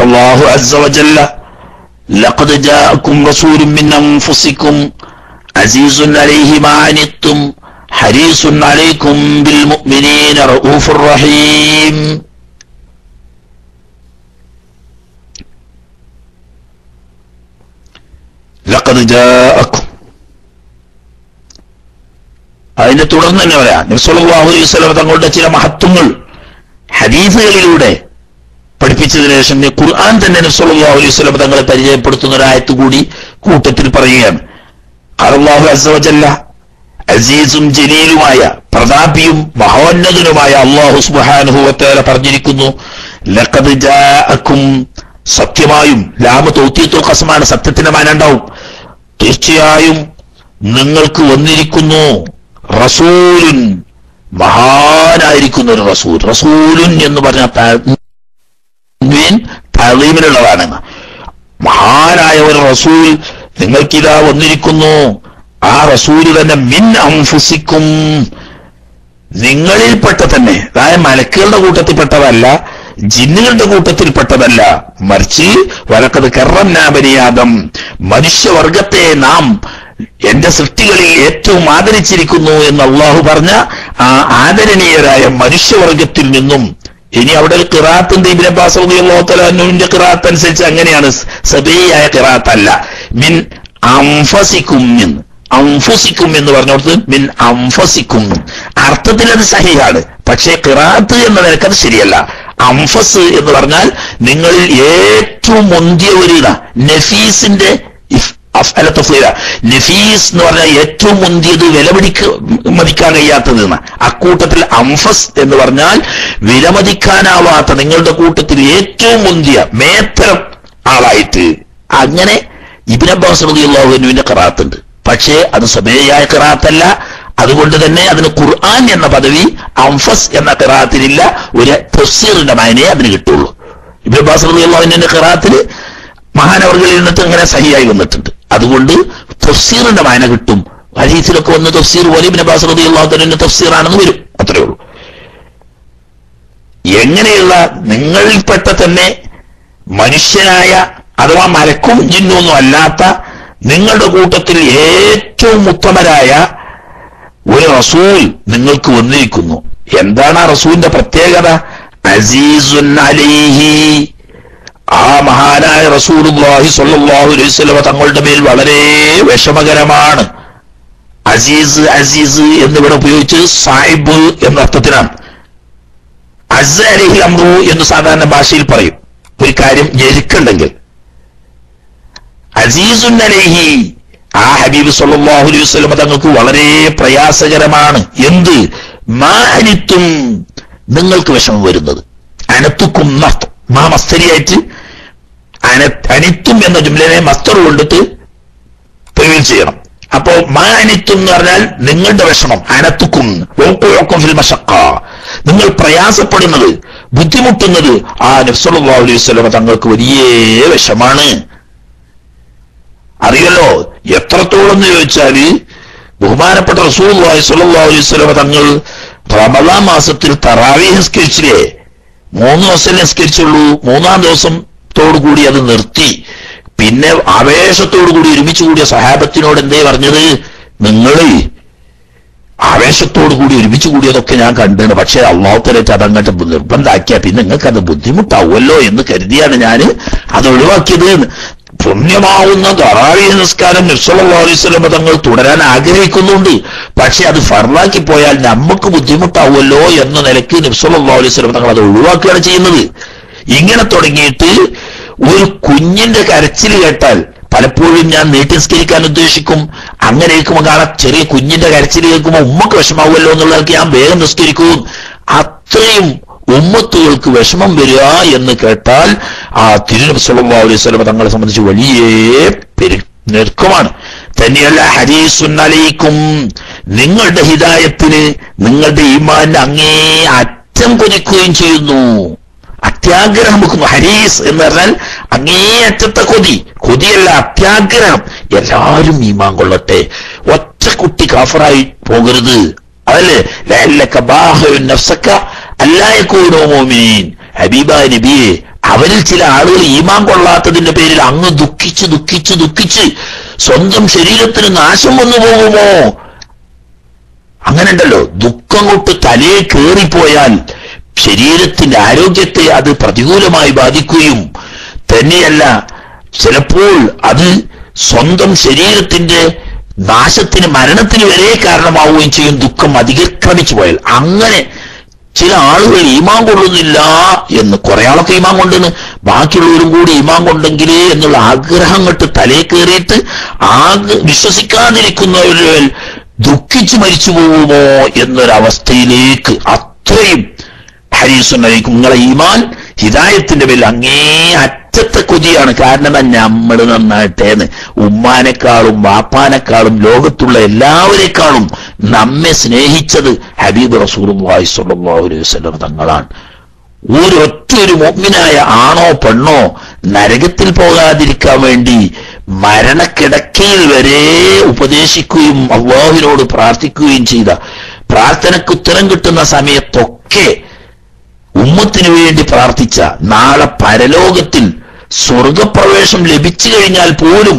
الله عز وجل لقد جاءكم رسول من أنفسكم عزيز عليه ما عنتم حريص عليكم بالمؤمنين رؤوف رحيم. لقد جاءكم അതിനെ തുടർന്ന് തന്നെ പറയാം. നബി സല്ലല്ലാഹു അലൈഹി വസല്ലം തങ്ങളുടെ ചില മഹത്വങ്ങൾ ഹദീസുകളിലൂടെ പഠിപ്പിച്ചതിന് ശേഷം ഖുർആൻ തന്നെ നബി സല്ലല്ലാഹു അലൈഹി വസല്ലം തങ്ങളെ പരിചയപ്പെടുത്തുന്ന ഒരു ആയത്ത് കൂടി കൂട്ടത്തിൽ പറയുകയാണ്. അല്ലാഹു അസ്സ വജല്ല അസീസും ജലീലുമായ പ്രതാപിയും മഹോന്നതനുമായ അല്ലാഹു സുബ്ഹാനഹു വ തആല പറഞ്ഞിരിക്കുന്നു, ലഖദ് ജാഅക്കും, സത്യമായും, ലാമ തൗതീത്തുൽ ഖസ്മാണ്, സത്യത്തിന്റെ മാന ഉണ്ടാവും, തീർച്ചയായും നിങ്ങൾക്ക് വന്നിരിക്കുന്നു റസൂലുൻ, മഹാനായിരിക്കുന്ന ഒരു റസൂൽ. റസൂലുൻ എന്ന് പറഞ്ഞ തഅലീമിനുള്ളതാണ്. മഹാനായ ഒരു റസൂൽ നിങ്ങൾക്കിതാ വന്നിരിക്കുന്നു. ആ റസൂൽ തന്നെ മിൻ അൻഫുസിക്കും, നിങ്ങളിൽപ്പെട്ട തന്നെ, അതായത് മലക്കുകളുടെ കൂട്ടത്തിൽപ്പെട്ടതല്ല, ജിന്നുകളുടെ കൂട്ടത്തിൽപ്പെട്ടതല്ല, മറിച്ച് വലഖദ് കറംനാ ബനി ആദം, മനുഷ്യവർഗത്തെ നാം എന്റെ സൃഷ്ടികളിൽ ഏറ്റവും ആദരിച്ചിരിക്കുന്നു എന്ന് അള്ളാഹു പറഞ്ഞ ആ ആദരണീയരായ മനുഷ്യവർഗത്തിൽ നിന്നും. ഇനി അവിടെ ഒരു ഖിറാഅത്തിന്റെ ഇബ്നു അബ്ബാസ് റളിയല്ലാഹു തആല അൻഹുവിന്റെ ഖിറാഅത്ത് അനുസരിച്ച് അങ്ങനെയാണ്, സബീയായ ഖിറാഅത്ത് അല്ല. മിൻ അൻഫസിക്കും എന്ന്, അംഫുസിക്കും എന്ന് പറഞ്ഞോടത്ത് മിൻ അംഫസിക്കും, അർത്ഥത്തിൽ അത് സഹിഹാണ്. പക്ഷേ ഖിറാഅത്ത് എന്ന നിലക്ക് അത് ശരിയല്ല. അംഫസ് എന്ന് പറഞ്ഞാൽ നിങ്ങളിൽ ഏറ്റവും മുന്തിയ ഒരു നഫീസിന്റെ നഫീസ് എന്ന് പറഞ്ഞാൽ ഏറ്റവും മുന്തിയത്, മതിക്കാൻ കഴിയാത്തത് എന്ന്. അക്കൂട്ടത്തിൽ അംഫസ് എന്ന് പറഞ്ഞാൽ വിലമതിക്കാനാവാത്ത, നിങ്ങളുടെ കൂട്ടത്തിൽ ഏറ്റവും മുന്തിയ മേത്തരം ആളായിട്ട്. അങ്ങനെ ഇബ്നു അബ്ബാസ് റളിയല്ലാഹു അൻഹുവിന്റെ ഖിറാഅത്തുണ്ട്. പക്ഷേ അത് സ്വമേയായ ഖിറാഅത്തല്ല. അതുകൊണ്ട് തന്നെ അതിന് ഖുർആൻ എന്ന പദവി അംഫസ് എന്ന ഖിറാഅത്തിലില്ല. ഒരു തഫ്സീറിന്റെ മായനയെ അതിന് കിട്ടുള്ളൂ. ഇബ്നു അബ്ബാസ് റളിയല്ലാഹു അൻഹുവിന്റെ ഖിറാഅത്തിൽ മഹാനവർകളിൽ നിന്നിട്ട് അങ്ങനെ സഹിയായി വന്നിട്ടുണ്ട്. അതുകൊണ്ട് തഫ്സീറിന്റെ മായന കിട്ടും. ഹദീസിലൊക്കെ വന്ന് തഫ്സീർ പോലെ ഇബ്നു അബ്ബാസ് റളിയല്ലാഹു അൻഹുവിന്റെ തഫ്സീറാണെന്ന് വരും. അത്രേ ഉള്ളൂ. എങ്ങനെയുള്ള നിങ്ങളിൽപ്പെട്ട തന്നെ മനുഷ്യനായ അഥവാ മലക്കും ജിന്നൊന്നും അല്ലാത്ത നിങ്ങളുടെ കൂട്ടത്തിൽ ഏറ്റവും ഉത്തമരായ ഒരു റസൂൽ നിങ്ങൾക്ക് വന്നിരിക്കുന്നു. എന്താണ് ആ റസൂലിന്റെ പ്രത്യേകത? അസീസുൻ അലൈഹി, ആ മഹാനായ റസൂലുള്ളാഹി സ്വല്ലല്ലാഹു അലൈഹി വസല്ലം തങ്ങളുടെ മേൽ വളരെ വിഷമകരമാണ്. അസീസ് അസീസ് എന്നിവിടെ ഉപയോഗിച്ച് സാഹിബ് എന്ന അർത്ഥത്തിനാണ്. അസ്സ അലൈഹി അംറു എന്ന് സാധാരണ ഭാഷയിൽ പറയും ഒരു കാര്യം ഞെരുക്കുണ്ടെങ്കിൽ. അസീസുൻ അലൈഹി, ആ ഹബീബ് സല്ലല്ലാഹു അലൈഹി വസല്ലം തങ്ങൾക്ക് വളരെ പ്രയാസകരമാണ്. എന്ത്? മാ അനിത്തും, നിങ്ങൾക്ക് വിഷമം വരുന്നത്. അനത്തുക്കും മാ മസ്തരിയായിട്ട് അനിത്തും എന്ന ജുംലനെ മസ്തർ കൊണ്ടിട്ട് പ്രയോഗം ചെയ്യണം. അപ്പോ മാ അനിത്തും എന്ന് പറഞ്ഞാൽ നിങ്ങളുടെ വിഷമം. അനത്തുക്കും ഫിൽ മശഖ, നിങ്ങൾ പ്രയാസപ്പെടുന്നത്, ബുദ്ധിമുട്ടുന്നത് ആ നബി സല്ലല്ലാഹു അലൈഹി വസല്ലം തങ്ങൾക്ക് വലിയ വിഷമാണ്. അറിയല്ലോ എത്രത്തോളം എന്ന് ചോദിച്ചാല് ബഹുമാനപ്പെട്ട റസൂലുള്ളാഹി സ്വല്ലല്ലാഹു അലൈഹി വസല്ലം തങ്ങൾ റമളാൻ മാസത്തിൽ തറാവീഹ് നിസ്കരിച്ചില്ലേ? 3 ദിവസം നിസ്കരിച്ചുള്ളൂ. 3-ാം ദിവസത്തോടുകൂടി അത് നിർത്തി. പിന്നെ ആവേശത്തോടുകൂടി ഒരുമിച്ച് കൂടിയ സഹാബത്തിനോട് എന്തേ പറഞ്ഞത്? നിങ്ങൾ ആവേശത്തോടുകൂടി ഒരുമിച്ച് കൂടിയതൊക്കെ ഞാൻ കണ്ടാണ്, പക്ഷെ അള്ളാഹു തആല അതങ്ങോട്ട് നിർബന്ധാക്കിയ പിന്നെ നിങ്ങൾക്ക് അത് ബുദ്ധിമുട്ടാവുമല്ലോ എന്ന് കരുതിയാണ് ഞാൻ അത് ഒഴിവാക്കിയത്. പുണ്യമാവുന്ന തറാവീഹ് നിസ്കാരം നബി സല്ലല്ലാഹു അലൈഹി വസല്ലം തങ്ങൾ തുടരാൻ ആഗ്രഹിക്കുന്നുണ്ട്. പക്ഷെ അത് ഫർളാക്കി പോയാൽ നമുക്ക് ബുദ്ധിമുട്ടാവുമല്ലോ എന്ന നിലയ്ക്ക് നബി സല്ലല്ലാഹു അലൈഹി വസല്ലം തങ്ങൾ അത് ഒഴിവാക്കുകയാണ് ചെയ്യുന്നത്. ഇങ്ങനെ തുടങ്ങിയിട്ട് ഒരു കുഞ്ഞിന്റെ കരച്ചിൽ കേട്ടാൽ പലപ്പോഴും ഞാൻ നീട്ടി നിസ്കരിക്കാൻ ഉദ്ദേശിക്കും. അങ്ങനെ ഇരിക്കുമ്പോൾ കാണാം ചെറിയ കുഞ്ഞിന്റെ കരച്ചിൽ കേൾക്കുമ്പോൾ ഉമ്മക്ക് വിഷമാവുമല്ലോ എന്നുള്ളവർക്ക് ഞാൻ വേഗം നിസ്കരിക്കും. അത്രയും ഉമ്മത്തുകൾക്ക് വിഷമം വരിക എന്ന് കേട്ടാൽ ആ തിരുനബി സല്ലല്ലാഹു അലൈഹി വസല്ലം തങ്ങളെ സംബന്ധിച്ച് വലിയ ഞെരുക്കമാണ്. തന്നെയല്ല ഹരീസുൻ അലൈക്കും, നിങ്ങളുടെ ഹിദായത്തിന്, നിങ്ങളുടെ ഈമാനിന് അങ്ങേ അറ്റം കൊതിക്കുകയും ചെയ്യുന്നു, അത്യാഗ്രഹം വെക്കുന്നു. ഹരീസ് എന്ന് പറഞ്ഞാൽ അങ്ങേയറ്റത്തെ കൊതിയല്ല, അത്യാഗ്രഹം. എല്ലാവരും ഈമാൻ കൊള്ളട്ടെ, ഒറ്റ കുട്ടി കാഫറായി പോകരുത്. അതല്ലേ ലഅല്ലക ബാഹിഉൻ നഫ്സക അല്ലാ യകൂനു മുഅ്മിനീൻ. ഹബീബായ നബിയെ, അവരിൽ ചില ആളുകൾ ഈമാൻ കൊള്ളാത്തതിന്റെ പേരിൽ അങ്ങ് ദുഃഖിച്ച് സ്വന്തം ശരീരത്തിന് നാശം വന്നു പോകുമോ? അങ്ങനെ ഉണ്ടല്ലോ. ദുഃഖം കൊണ്ട് തലയെ കയറിപ്പോയാൽ ശരീരത്തിന്റെ ആരോഗ്യത്തെ അത് പ്രതികൂലമായി ബാധിക്കുകയും തന്നെയല്ല ചിലപ്പോൾ അത് സ്വന്തം ശരീരത്തിന്റെ നാശത്തിന്, മരണത്തിന് വരെ കാരണമാവുകയും ചെയ്യും ദുഃഖം അതിക്രമിച്ചു പോയാൽ. അങ്ങനെ ചില ആളുകൾ ഈമാൻ കൊള്ളുന്നില്ല എന്ന്, കുറെ ആളൊക്കെ ഈമാൻ കൊണ്ടെന്ന്, ബാക്കിയുള്ളവരും കൂടി ഈമാൻ കൊണ്ടെങ്കിലേ എന്നുള്ള ആഗ്രഹം കെട്ട് തലേ കയറിയിട്ട് വിശ്വസിക്കാതിരിക്കുന്നവരിൽ ദുഃഖിച്ചു മരിച്ചു പോകുമോ എന്നൊരവസ്ഥയിലേക്ക് അത്രയും ഹരീസുണ്ടായിരിക്കും. നിങ്ങളെ ഈമാൻ ഹിദായത്തിന്റെ പേരിൽ അങ്ങേ അറ്റത്തെ കൊതിയാണ്. കാരണം നമ്മൾ നന്നായിട്ടേന്ന്, ഉമ്മാനെക്കാളും വാപ്പാനെക്കാളും ലോകത്തുള്ള എല്ലാവരെക്കാളും നമ്മെ സ്നേഹിച്ചത് ഹബീബ് റസൂലുള്ളാഹി സ്വല്ലല്ലാഹു അലൈഹി വസല്ലം തങ്ങളാണ്. ഒരു മുഅ്മിനായ ആണോ പെണ്ണോ നരകത്തിൽ പോകാതിരിക്കാൻ വേണ്ടി മരണക്കിടക്കയിൽ വരെ ഉപദേശിക്കുകയും അല്ലാഹുവിനോട് പ്രാർത്ഥിക്കുകയും ചെയ്ത, പ്രാർത്ഥനയ്ക്ക് ഉത്തരം കിട്ടുന്ന സമയത്തൊക്കെ ഉമ്മത്തിന് വേണ്ടി പ്രാർത്ഥിച്ച, നാളെ പരലോകത്തിൽ സ്വർഗപ്രവേശം ലഭിച്ചു കഴിഞ്ഞാൽ പോലും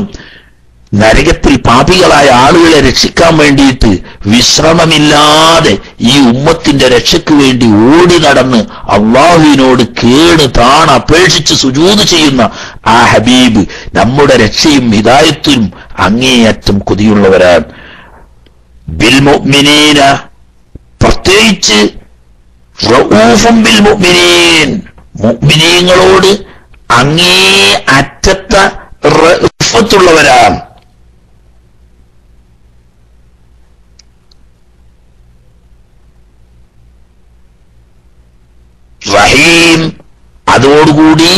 നരകത്തിൽ പാപികളായ ആളുകളെ രക്ഷിക്കാൻ വേണ്ടിയിട്ട് വിശ്രമമില്ലാതെ ഈ ഉമ്മത്തിന്റെ രക്ഷയ്ക്ക് വേണ്ടി ഓടി നടന്ന് അള്ളാഹുവിനോട് കേണ് താണ് അപേക്ഷിച്ച് സുജൂദ് ചെയ്യുന്ന ആ ഹബീബ് നമ്മുടെ രക്ഷയും ഹിദായത്തിനും അങ്ങേയറ്റം കൊതിയുള്ളവരാണ്. ബിൽ മുഅ്മിനീന, പ്രത്യേകിച്ച് റഊഫും ബിൽ മുഅ്മിനീൻ, മുഅ്മിനീങ്ങളോട് അങ്ങേ അറ്റത്ത റഅഫത്തുള്ളവരാണ്. റഹീം, അതോടുകൂടി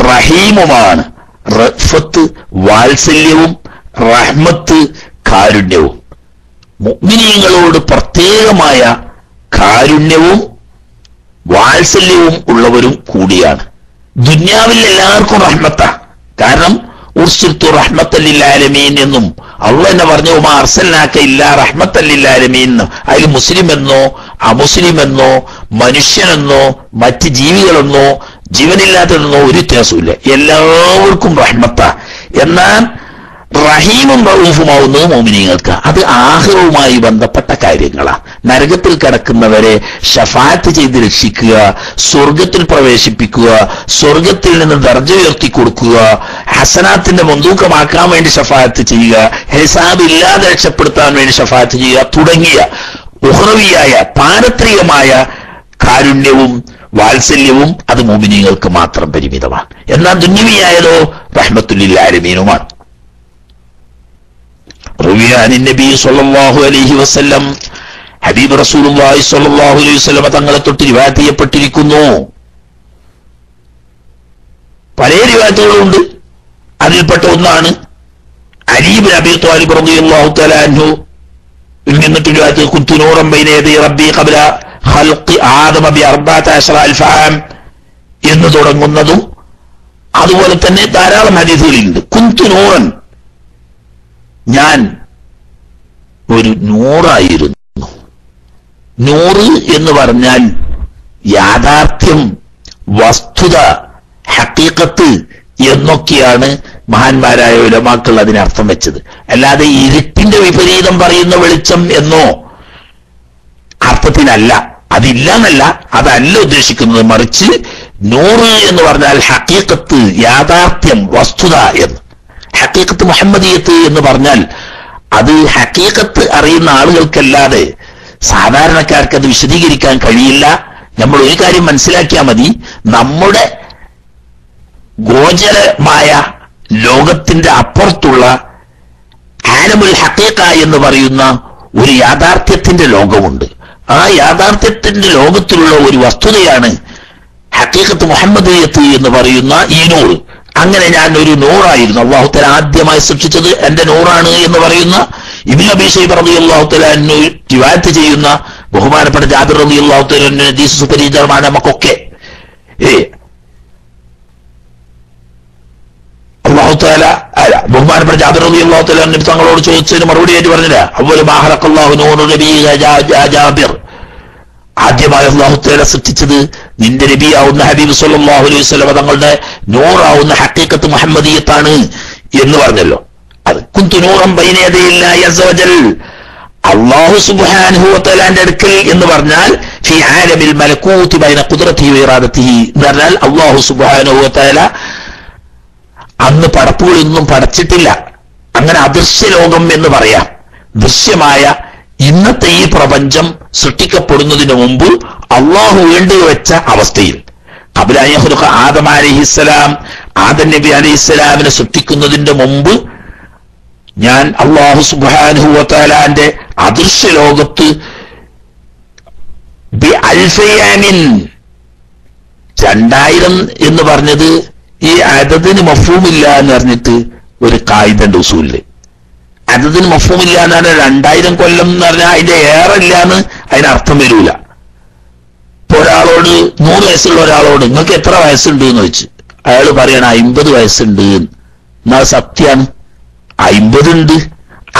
റഹീമുമാണ്. റഅഫത്ത് വാത്സല്യവും, റഹ്മത്ത് കാരുണ്യവും. മുഅ്മിനീങ്ങളോട് പ്രത്യേകമായ കാരുണ്യവും വാത്സല്യവും ഉള്ളവരും കൂടിയാണ്. ദുന്യാവിൽ എല്ലാവർക്കും റഹ്മത്താ. കാരണം ഉർസിൽതു റഹ്മത്തൽ ലിൽ ആലമീൻ എന്നും അള്ളാഹ് തന്നെ പറഞ്ഞു, വമാ അർസൽനാക ഇല്ലാ റഹ്മത്തൽ ലിൽ ആലമീൻ. അതിൽ മുസ്ലിം എന്നോ അമുസ്ലിം എന്നോ മനുഷ്യനെന്നോ മറ്റ് ജീവികളെന്നോ ജീവനില്ലാത്തതെന്നോ ഒരു വ്യത്യാസമില്ല, എല്ലാവർക്കും റഹ്മത്താ. എന്നാൽ റഹീമും റഊഫുമാവുന്നത് മോമിനീങ്ങൾക്ക്. അത് ആഖിറവുമായി ബന്ധപ്പെട്ട കാര്യങ്ങളാ. നരകത്തിൽ കിടക്കുന്നവരെ ശഫാഅത്ത് ചെയ്ത് രക്ഷിക്കുക, സ്വർഗത്തിൽ പ്രവേശിപ്പിക്കുക, സ്വർഗത്തിൽ നിന്ന് ദർജ ഉയർത്തി കൊടുക്കുക, ഹസനാത്തിന്റെ മുൻതൂക്കമാക്കാൻ വേണ്ടി ശഫാഅത്ത് ചെയ്യുക, ഹിസാബ് ഇല്ലാതെ രക്ഷപ്പെടുത്താൻ വേണ്ടി ശഫാഅത്ത് ചെയ്യുക തുടങ്ങിയ ഉഖ്റവിയായ പാരത്രികമായ കാരുണ്യവും വാത്സല്യവും അത് മോമിനീങ്ങൾക്ക് മാത്രം പരിമിതമാണ്. എന്നാൽ ദുന്യവിയായതോ റഹ്മത്തുൽ ലിൽ ആലമീനുമാണ്. റുവിയാനി നബി സല്ലല്ലാഹു അലൈഹി വസല്ലം, ഹബീബ് റസൂലുള്ളാഹി സ്വല്ലല്ലാഹു അലൈഹി വസല്ലം തങ്ങളെ തൊട്ട് റിവായത്ത് ചെയ്യപ്പെട്ടിരിക്കുന്നു. പല റിവായത്തുകളുണ്ട്. അതിൽപ്പെട്ട ഒന്നാണ് അലി ഇബ്നു അബീ ത്വാലിബ് റളിയല്ലാഹു തആല അൻഹു നിന്നിട്ട് റിവായത്ത് കുന്തു നൂറൻ ബൈന യദൈ റബ്ബി ഖബ്ല ഖൽഖി ആദമ ബി 14,000 ആം എന്ന് തുടങ്ങുന്നതും അതുപോലെ തന്നെ ധാരാളം ഹദീസുകളുണ്ട്. കുന്തു നൂറൻ, ഞാൻ ഒരു നൂറായിരുന്നു. നൂറ് എന്ന് പറഞ്ഞാൽ യാഥാർത്ഥ്യം, വസ്തുത, ഹഖീഖത്ത് എന്നൊക്കെയാണ് മഹാന്മാരായ ഉലമാക്കൾ അതിനർത്ഥം വെച്ചത്. അല്ലാതെ ഇരുട്ടിന്റെ വിപരീതം പറയുന്ന വെളിച്ചം എന്നോ അർത്ഥത്തിനല്ല, അതില്ല എന്നല്ല, അതല്ല ഉദ്ദേശിക്കുന്നത്. മറിച്ച് നൂറ് എന്ന് പറഞ്ഞാൽ ഹഖീഖത്ത്, യാഥാർത്ഥ്യം, വസ്തുത എന്ന്. ഹഖീഖത്ത് മുഹമ്മദിയത്ത് എന്ന് പറഞ്ഞാൽ അത് ഹഖീഖത്ത് അറിയുന്ന ആളുകൾക്കല്ലാതെ സാധാരണക്കാർക്ക് അത് വിശദീകരിക്കാൻ കഴിയില്ല. നമ്മൾ ഒരു കാര്യം മനസ്സിലാക്കിയാൽ മതി, നമ്മുടെ ഗോചരമായ ലോകത്തിന്റെ അപ്പുറത്തുള്ള ആലമുൽ ഹഖീഖ എന്ന് പറയുന്ന ഒരു യാഥാർത്ഥ്യത്തിന്റെ ലോകമുണ്ട്. ആ യാഥാർത്ഥ്യത്തിന്റെ ലോകത്തിലുള്ള ഒരു വസ്തുതയാണ് ഹഖീഖത്ത് മുഹമ്മദിയത്ത് എന്ന് പറയുന്ന ഈ നൂറ്. അങ്ങനെ ഞാൻ ഒരു നൂറായിരുന്നു. അല്ലാഹു തആല ആദ്യമായി സൃഷ്ടിച്ചത് എന്റെ നൂറാണ് എന്ന് പറയുന്ന ഇബ്നു അബീ ശൈബ റളിയല്ലാഹു തആല അൻഹു റിവായത്ത് ചെയ്യുന്ന ബഹുമാനപ്പെട്ട ജാബിർ റളിയല്ലാഹു തആല അൻഹു ഹദീസ് സുപരിചിതമാണ് നമുക്കൊക്കെ. അല്ലാഹു തആല ബഹുമാനപ്പെട്ട ജാബിർ റളിയല്ലാഹു തആല അൻഹു തങ്ങളോട് ചോദിച്ചതിന് മറുപടിയായിട്ട് പറഞ്ഞില്ല, അവ്വലു മാ ഖലഖല്ലാഹു നൂറു നബി ജാബിർ, ആദ്യമായി അല്ലാഹു തആല സൃഷ്ടിച്ചത് നിന്റെ നബിയാവുന്ന ഹബീബ് സല്ലല്ലാഹു അലൈഹി വസല്ലം തങ്ങളുടെ നൂറാവുന്ന ഹഖീഖത്ത് മുഹമ്മദിയത്താണ് എന്ന് പറഞ്ഞല്ലോ. അത് കുന്തു നൂറൻ ബൈന യദൈല്ലാഹി അസ്സ വജൽ, അല്ലാഹു സുബ്ഹാനഹു വ തആലയുടെ അടുക്കൽ എന്ന് പറഞ്ഞാൽ ഫി ആലമിൽ മലകൂതി ബൈന ഖുദ്റതിഹി വ ഇറാദതിഹി എന്ന് പറഞ്ഞാൽ അല്ലാഹു സുബ്ഹാനഹു വ തആല അന്ന് പടപ്പുകളൊന്നും പടച്ചിട്ടില്ല. അങ്ങനെ അദൃശ്യ ലോകം എന്ന് പറയാം. ദൃശ്യമായ ഇന്നത്തെ ഈ പ്രപഞ്ചം സൃഷ്ടിക്കപ്പെടുന്നതിന് മുമ്പ് അള്ളാഹു വേണ്ടിവെച്ച അവസ്ഥയിൽ ഖബ്ല അൻ യഖ്ലുഖ ആദം അലൈഹിസ്സലാം, ആദം നബി അലൈഹിസ്സലാമിനെ സൃഷ്ടിക്കുന്നതിന്റെ മുമ്പ് ഞാൻ അല്ലാഹു സുബ്ഹാനഹു വ തആലാന്റെ അദൃശ്യ ലോകത്ത് ബി അൽഫയാമിൻ 2000 എന്ന് പറഞ്ഞത് ഈ അദദിന് മഫ്ഹൂമില്ല എന്ന് പറഞ്ഞിട്ട് ഒരു ഖായിദുണ്ട് ഉസൂലില്. അദദിന് മഫ്ഹൂമില്ല എന്ന് പറഞ്ഞാൽ 2000 കൊല്ലം എന്ന് പറഞ്ഞാൽ അതിന്റെ ഏറെ ഇല്ല എന്ന് അതിനർത്ഥം വരൂല. ഇപ്പൊ ഒരാളോട് 100 വയസ്സുള്ള ഒരാളോട് നിങ്ങൾക്ക് എത്ര വയസ്സുണ്ട് എന്ന് ചോദിച്ചു, അയാൾ പറയണം 50 വയസ്സുണ്ട്. എന്നാൽ സത്യാണ്, 50 ഉണ്ട്.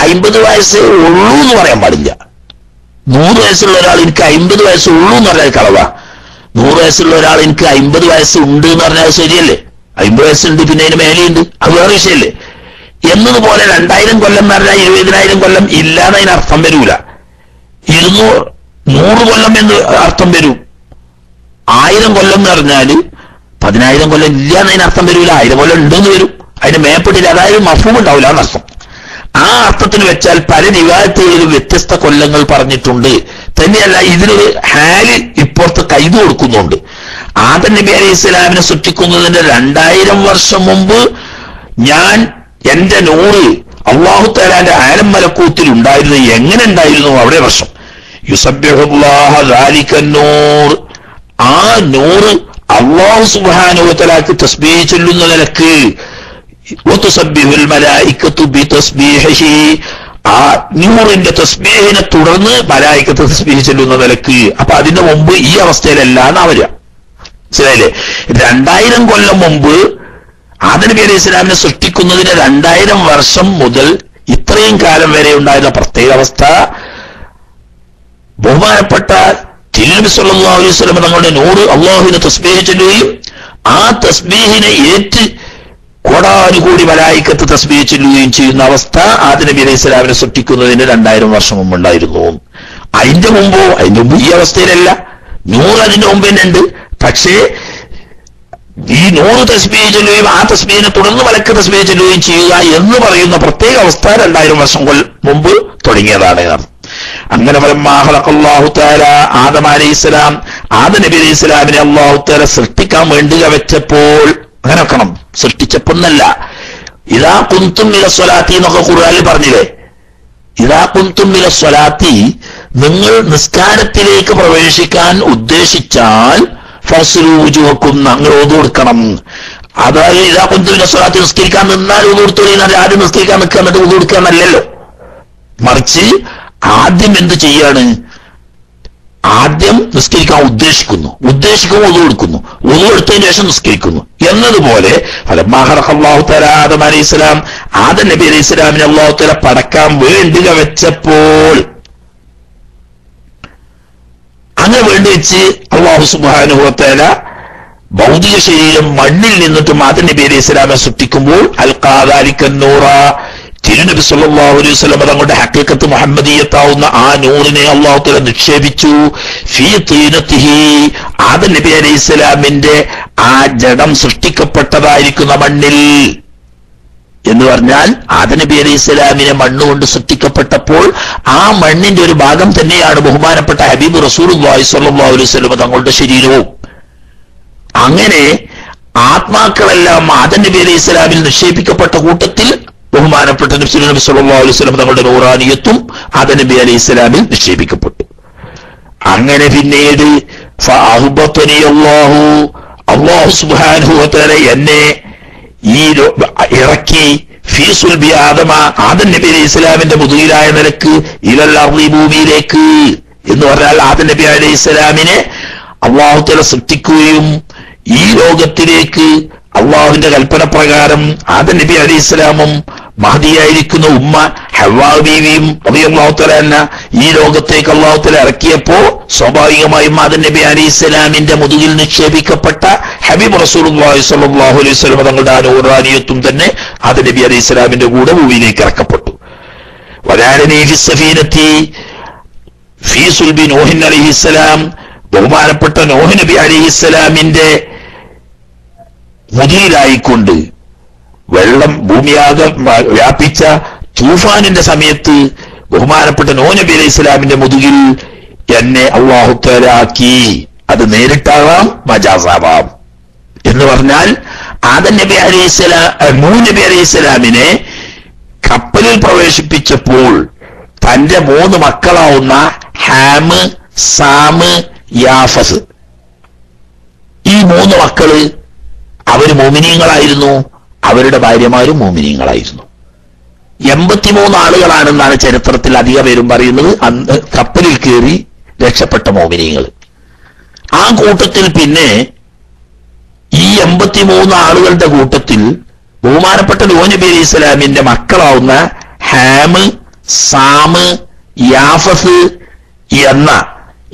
50 വയസ്സേ ഉള്ളൂ എന്ന് പറയാൻ പാടില്ല. 100 വയസ്സുള്ള ഒരാൾ എനിക്ക് 50 വയസ്സ് ഉള്ളൂ എന്ന് പറഞ്ഞാൽ കളവാ. 100 വയസ്സുള്ള ഒരാൾ എനിക്ക് 50 വയസ്സ് ഉണ്ട് എന്ന് പറഞ്ഞാൽ ശരിയല്ലേ? 50 വയസ്സുണ്ട്, പിന്നെ അതിന് മേലെയുണ്ട്, അത് വേറെ വിഷയല്ലേ? എന്നതുപോലെ 2000 കൊല്ലം എന്ന് പറഞ്ഞാൽ 20,000 കൊല്ലം ഇല്ലാന്ന് അതിന് അർത്ഥം വരൂല. 100 കൊല്ലം എന്ന് അർത്ഥം വരും. 1000 കൊല്ലം എന്ന് പറഞ്ഞാല് 10,000 കൊല്ലം ഇല്ല എന്നതിന് അർത്ഥം വരൂല. 1000 കൊല്ലം ഉണ്ടെന്ന് വരും, അതിന് മേപ്പെട്ടില്ല. അതായത് മഫ്ഹൂം ഉണ്ടാവില്ല എന്നർത്ഥം. ആ അർത്ഥത്തിന് വെച്ചാൽ പല റിവായത്തുകളിലും വ്യത്യസ്ത കൊല്ലങ്ങൾ പറഞ്ഞിട്ടുണ്ട്. തന്നെയല്ല ഇതിനൊരു ഹാല് ഇപ്പുറത്ത് കൈതു കൊടുക്കുന്നുണ്ട്. ആദം നബി അലൈഹി ഇസ്ലാമിനെ സൃഷ്ടിക്കുന്നതിന്റെ 2000 വർഷം മുമ്പ് ഞാൻ എന്റെ നൂറ് അല്ലാഹു തആലാന്റെ ആലം മലക്കൂത്തിൽ ഉണ്ടായിരുന്നു. എങ്ങനെ ഉണ്ടായിരുന്നു? അവിടെ വർഷം യുസബ്ബിഹുല്ലാഹ ദാലിക നൂർ, ആ നൂറ് അല്ലാഹു സുബ്ഹാനഹു വ തആലക്ക് തസ്ബീഹ് ചൊല്ലുന്ന നിലക്ക് വതുസബ്ബിഹുൽ മലായികത്തു ബിതസ്ബീഹിഹി, ആ നൂറിന്റെ തസ്ബീഹിനെ തുടർന്ന് മലായികത്ത് തസ്ബീഹ് ചൊല്ലുന്ന നിലക്ക്. അപ്പൊ അതിന്റെ മുമ്പ് ഈ അവസ്ഥയിലല്ല എന്നാ വരിക. മനസ്സിലായില്ലേ? 2000 കൊല്ലം മുമ്പ് ആദം നബി അലൈഹി ഇസ്ലാമിനെ സൃഷ്ടിക്കുന്നതിന് 2000 വർഷം മുതൽ ഇത്രയും കാലം വരെ ഉണ്ടായിരുന്ന പ്രത്യേക അവസ്ഥ ബഹുമാനപ്പെട്ട തിരുനബി സല്ലല്ലാഹു അലൈഹി വസല്ലം തങ്ങളുടെ നൂറ് അല്ലാഹുവിനെ തസ്ബീഹ് ചൊല്ലുകയും ആ തസ്ബീഹിനെ ഏറ്റ് കോടാനുകൂടി മലായികത്ത് തസ്ബീഹ് ചൊല്ലുകയും ചെയ്യുന്ന അവസ്ഥ ആദം നബി അലൈഹി ഇസ്ലാമിനെ സൃഷ്ടിക്കുന്നതിന് 2000 വർഷം മുമ്പ് ഉണ്ടായിരുന്നു. അതിന്റെ മുമ്പ് ഈ അവസ്ഥയിലല്ല. നൂറ് അതിന്റെ മുമ്പ് തന്നെ ഉണ്ട്. പക്ഷേ ഈ 100 തസ്ബീഹ് ചൊല്ലുകയും ആ തസ്ബീഹിനെ തുടർന്ന് മലക്ക് തസ്ബീഹ് ചൊല്ലുകയും ചെയ്യുക എന്ന് പറയുന്ന പ്രത്യേക അവസ്ഥ 2000 വർഷം മുമ്പ് തുടങ്ങിയതാണ്. അങ്ങനെ അല്ലാഹു തആല ആദം അലൈഹിസ്സലാം ആദം നബി അലൈഹി ഇസ്ലാമിനെ അല്ലാഹു തആല സൃഷ്ടിക്കാൻ വേണ്ടി വെച്ചപ്പോൾ, അങ്ങനെ വെക്കണം, സൃഷ്ടിച്ചപ്പോന്നല്ല, ഇദാ കുന്തും മിന സ്വലാത്തി എന്നൊക്കെ ഖുർആനിൽ പറഞ്ഞില്ലേ. ഇദാ കുന്തും മിന സ്വലാത്തി, നിങ്ങൾ നിസ്കാരത്തിലേക്ക് പ്രവേശിക്കാൻ ഉദ്ദേശിച്ചാൽ ഫസ്ലു വുജൂഹക്കും, നിങ്ങൾ ഓതു കൊടുക്കണം. അതായത് ഇദാ കുന്തും മിന സ്വലാത്തി, നിസ്കരിക്കാൻ നിന്നാൽ ഓതു കൊടുത്തോളി, ആദ്യം നിസ്കരിക്കാൻ നിൽക്കുക എന്നിട്ട് ഓതു കൊടുക്കാന്നല്ലല്ലോ. മറിച്ച് ആദ്യം എന്ത് ചെയ്യാണ്? ആദ്യം നിസ്കരിക്കാൻ ഉദ്ദേശിക്കുമ്പോൾ ഒതു കൊടുക്കുന്നു, ഒതു കൊടുത്തതിന് ശേഷം നിസ്കരിക്കുന്നു എന്നതുപോലെ അല്ലാഹു തആല ആദം അലൈഹിസ്സലാം ആദം നബി അലൈഹി ഇസ്ലാമിനെ അല്ലാഹു തആല പടക്കാൻ വേണ്ടി വെച്ചപ്പോൾ, അങ്ങനെ വേണ്ടി വെച്ച് അല്ലാഹു സുബ്ഹാനഹു വ തആല ഭൗതിക ശരീരം മണ്ണിൽ നിന്നിട്ട് ആദം നബി അലൈഹി ഇസ്ലാമിനെ സൃഷ്ടിക്കുമ്പോൾ അൽഖാ ദാലിക നൂറ, തിരുനബി സല്ലല്ലാഹു അലൈഹി വസല്ലം തങ്ങളുടെ ഹഖീഖത്ത് മുഹമ്മദിയത്താവുന്ന ആ നൂറിനെ അല്ലാഹു തആല നിക്ഷേപിച്ചു. ഫീ തീനത്തിഹി, ആദം നബി അലൈഹി ഇസ്ലാമിന്റെ ആ ജഡം സൃഷ്ടിക്കപ്പെട്ടതായിരിക്കുന്ന മണ്ണിൽ എന്ന് പറഞ്ഞാൽ ആദം നബി അലൈഹി ഇസ്ലാമിനെ മണ്ണുകൊണ്ട് സൃഷ്ടിക്കപ്പെട്ടപ്പോൾ ആ മണ്ണിന്റെ ഒരു ഭാഗം തന്നെയാണ് ബഹുമാനപ്പെട്ട ഹബീബ് റസൂലുള്ളാഹി സ്വല്ലല്ലാഹു അലൈഹി വസല്ലം തങ്ങളുടെ ശരീരവും. അങ്ങനെ ആത്മാക്കളെല്ലാം ആദം നബി അലൈഹി ഇസ്ലാമിൽ നിക്ഷേപിക്കപ്പെട്ട കൂട്ടത്തിൽ ബഹുമാനപ്പെട്ട നബി സല്ലല്ലാഹു അലൈഹി വസല്ലം തങ്ങളുടെ നൂറാനിയത്തും ആദം നബി അലൈഹി ഇസ്ലാമിൽ നിക്ഷേപിക്കപ്പെട്ടു. അങ്ങനെ പിന്നീട് അല്ലാഹു സുബ്ഹാനഹു വ തആല എന്നെ ഈ ഇറക്കി ഫീ സുൽബി ആദമ, ആദം നബി അലൈഹി ഇസ്ലാമിന്റെ മുതുകിലായ നിലക്ക് ഇലൽ അർളി, ഭൂമിയിലേക്ക് എന്ന് പറഞ്ഞാൽ ആദം നബി അലൈഹി ഇസ്ലാമിനെ അല്ലാഹു തആല സൃഷ്ടിക്കുകയും ഈ ലോകത്തിലേക്ക് അള്ളാഹുവിന്റെ കൽപ്പന പ്രകാരം ആദം നബി അലൈഹി ഇസ്ലാമും മഹദിയായിരിക്കുന്ന ഉമ്മ ഹവ്വാ ബീവിയും റളിയല്ലാഹു തആല അൻഹ ഈ ലോകത്തേക്ക് അല്ലാഹു തആല ഇറക്കിയപ്പോ സ്വാഭാവികമായും ആദം നബി അലൈഹി ഇസ്ലാമിന്റെ മുതുകിൽ നിക്ഷേപിക്കപ്പെട്ട ഹബീബ് റസൂലുള്ളാഹി സ്വല്ലല്ലാഹു അലൈഹി വസല്ലം തങ്ങളുടെ നൂറാനിയത്തും തന്നെ ആദം നബി അലൈഹി ഇസ്ലാമിന്റെ കൂടെ ഭൂമിയിലേക്ക് ഇറക്കപ്പെട്ടു. വലാലനി ഫി സഫീനത്തി ഫീ സുൽബി നൂഹ് അലൈഹി ഇസ്ലാം, ബഹുമാനപ്പെട്ട നൂഹ് നബി അലൈഹി ഇസ്ലാമിന്റെ മുതുകിലായിക്കൊണ്ട് വെള്ളം ഭൂമിയാകെ വ്യാപിച്ച തൂഫാനിന്റെ സമയത്ത് ബഹുമാനപ്പെട്ട നൂഹ് നബി അലൈഹി ഇസ്ലാമിന്റെ മുതുകിൽ എന്നെ അല്ലാഹു തആല ആക്കി. അത് നേരിട്ടാവാം, മജാസാവാം. എന്ന് പറഞ്ഞാൽ ആദം നബി അലൈഹി ഇസ്ലാം നൂഹ് നബി അലൈഹി ഇസ്ലാമിനെ കപ്പലിൽ പ്രവേശിപ്പിച്ചപ്പോൾ തന്റെ 3 മക്കളാവുന്ന ഹാമ്, സാമ്, യാഫസ്, ഈ 3 മക്കള് അവര് മോമിനീങ്ങളായിരുന്നു. അവരുടെ ഭാര്യമാരും മോമിനീങ്ങളായിരുന്നു. 83 ആളുകളാണെന്നാണ് ചരിത്രത്തിൽ അധിക പേരും പറയുന്നത് അന്ന് കപ്പലിൽ കയറി രക്ഷപ്പെട്ട മോമിനീങ്ങൾ. ആ കൂട്ടത്തിൽ പിന്നെ ഈ 83 ആളുകളുടെ കൂട്ടത്തിൽ ബഹുമാനപ്പെട്ട നൂഹ് നബി അലൈഹി ഇസ്ലാമിന്റെ മക്കളാവുന്ന ഹാമ്, സാമ്, യാഫസ് എന്ന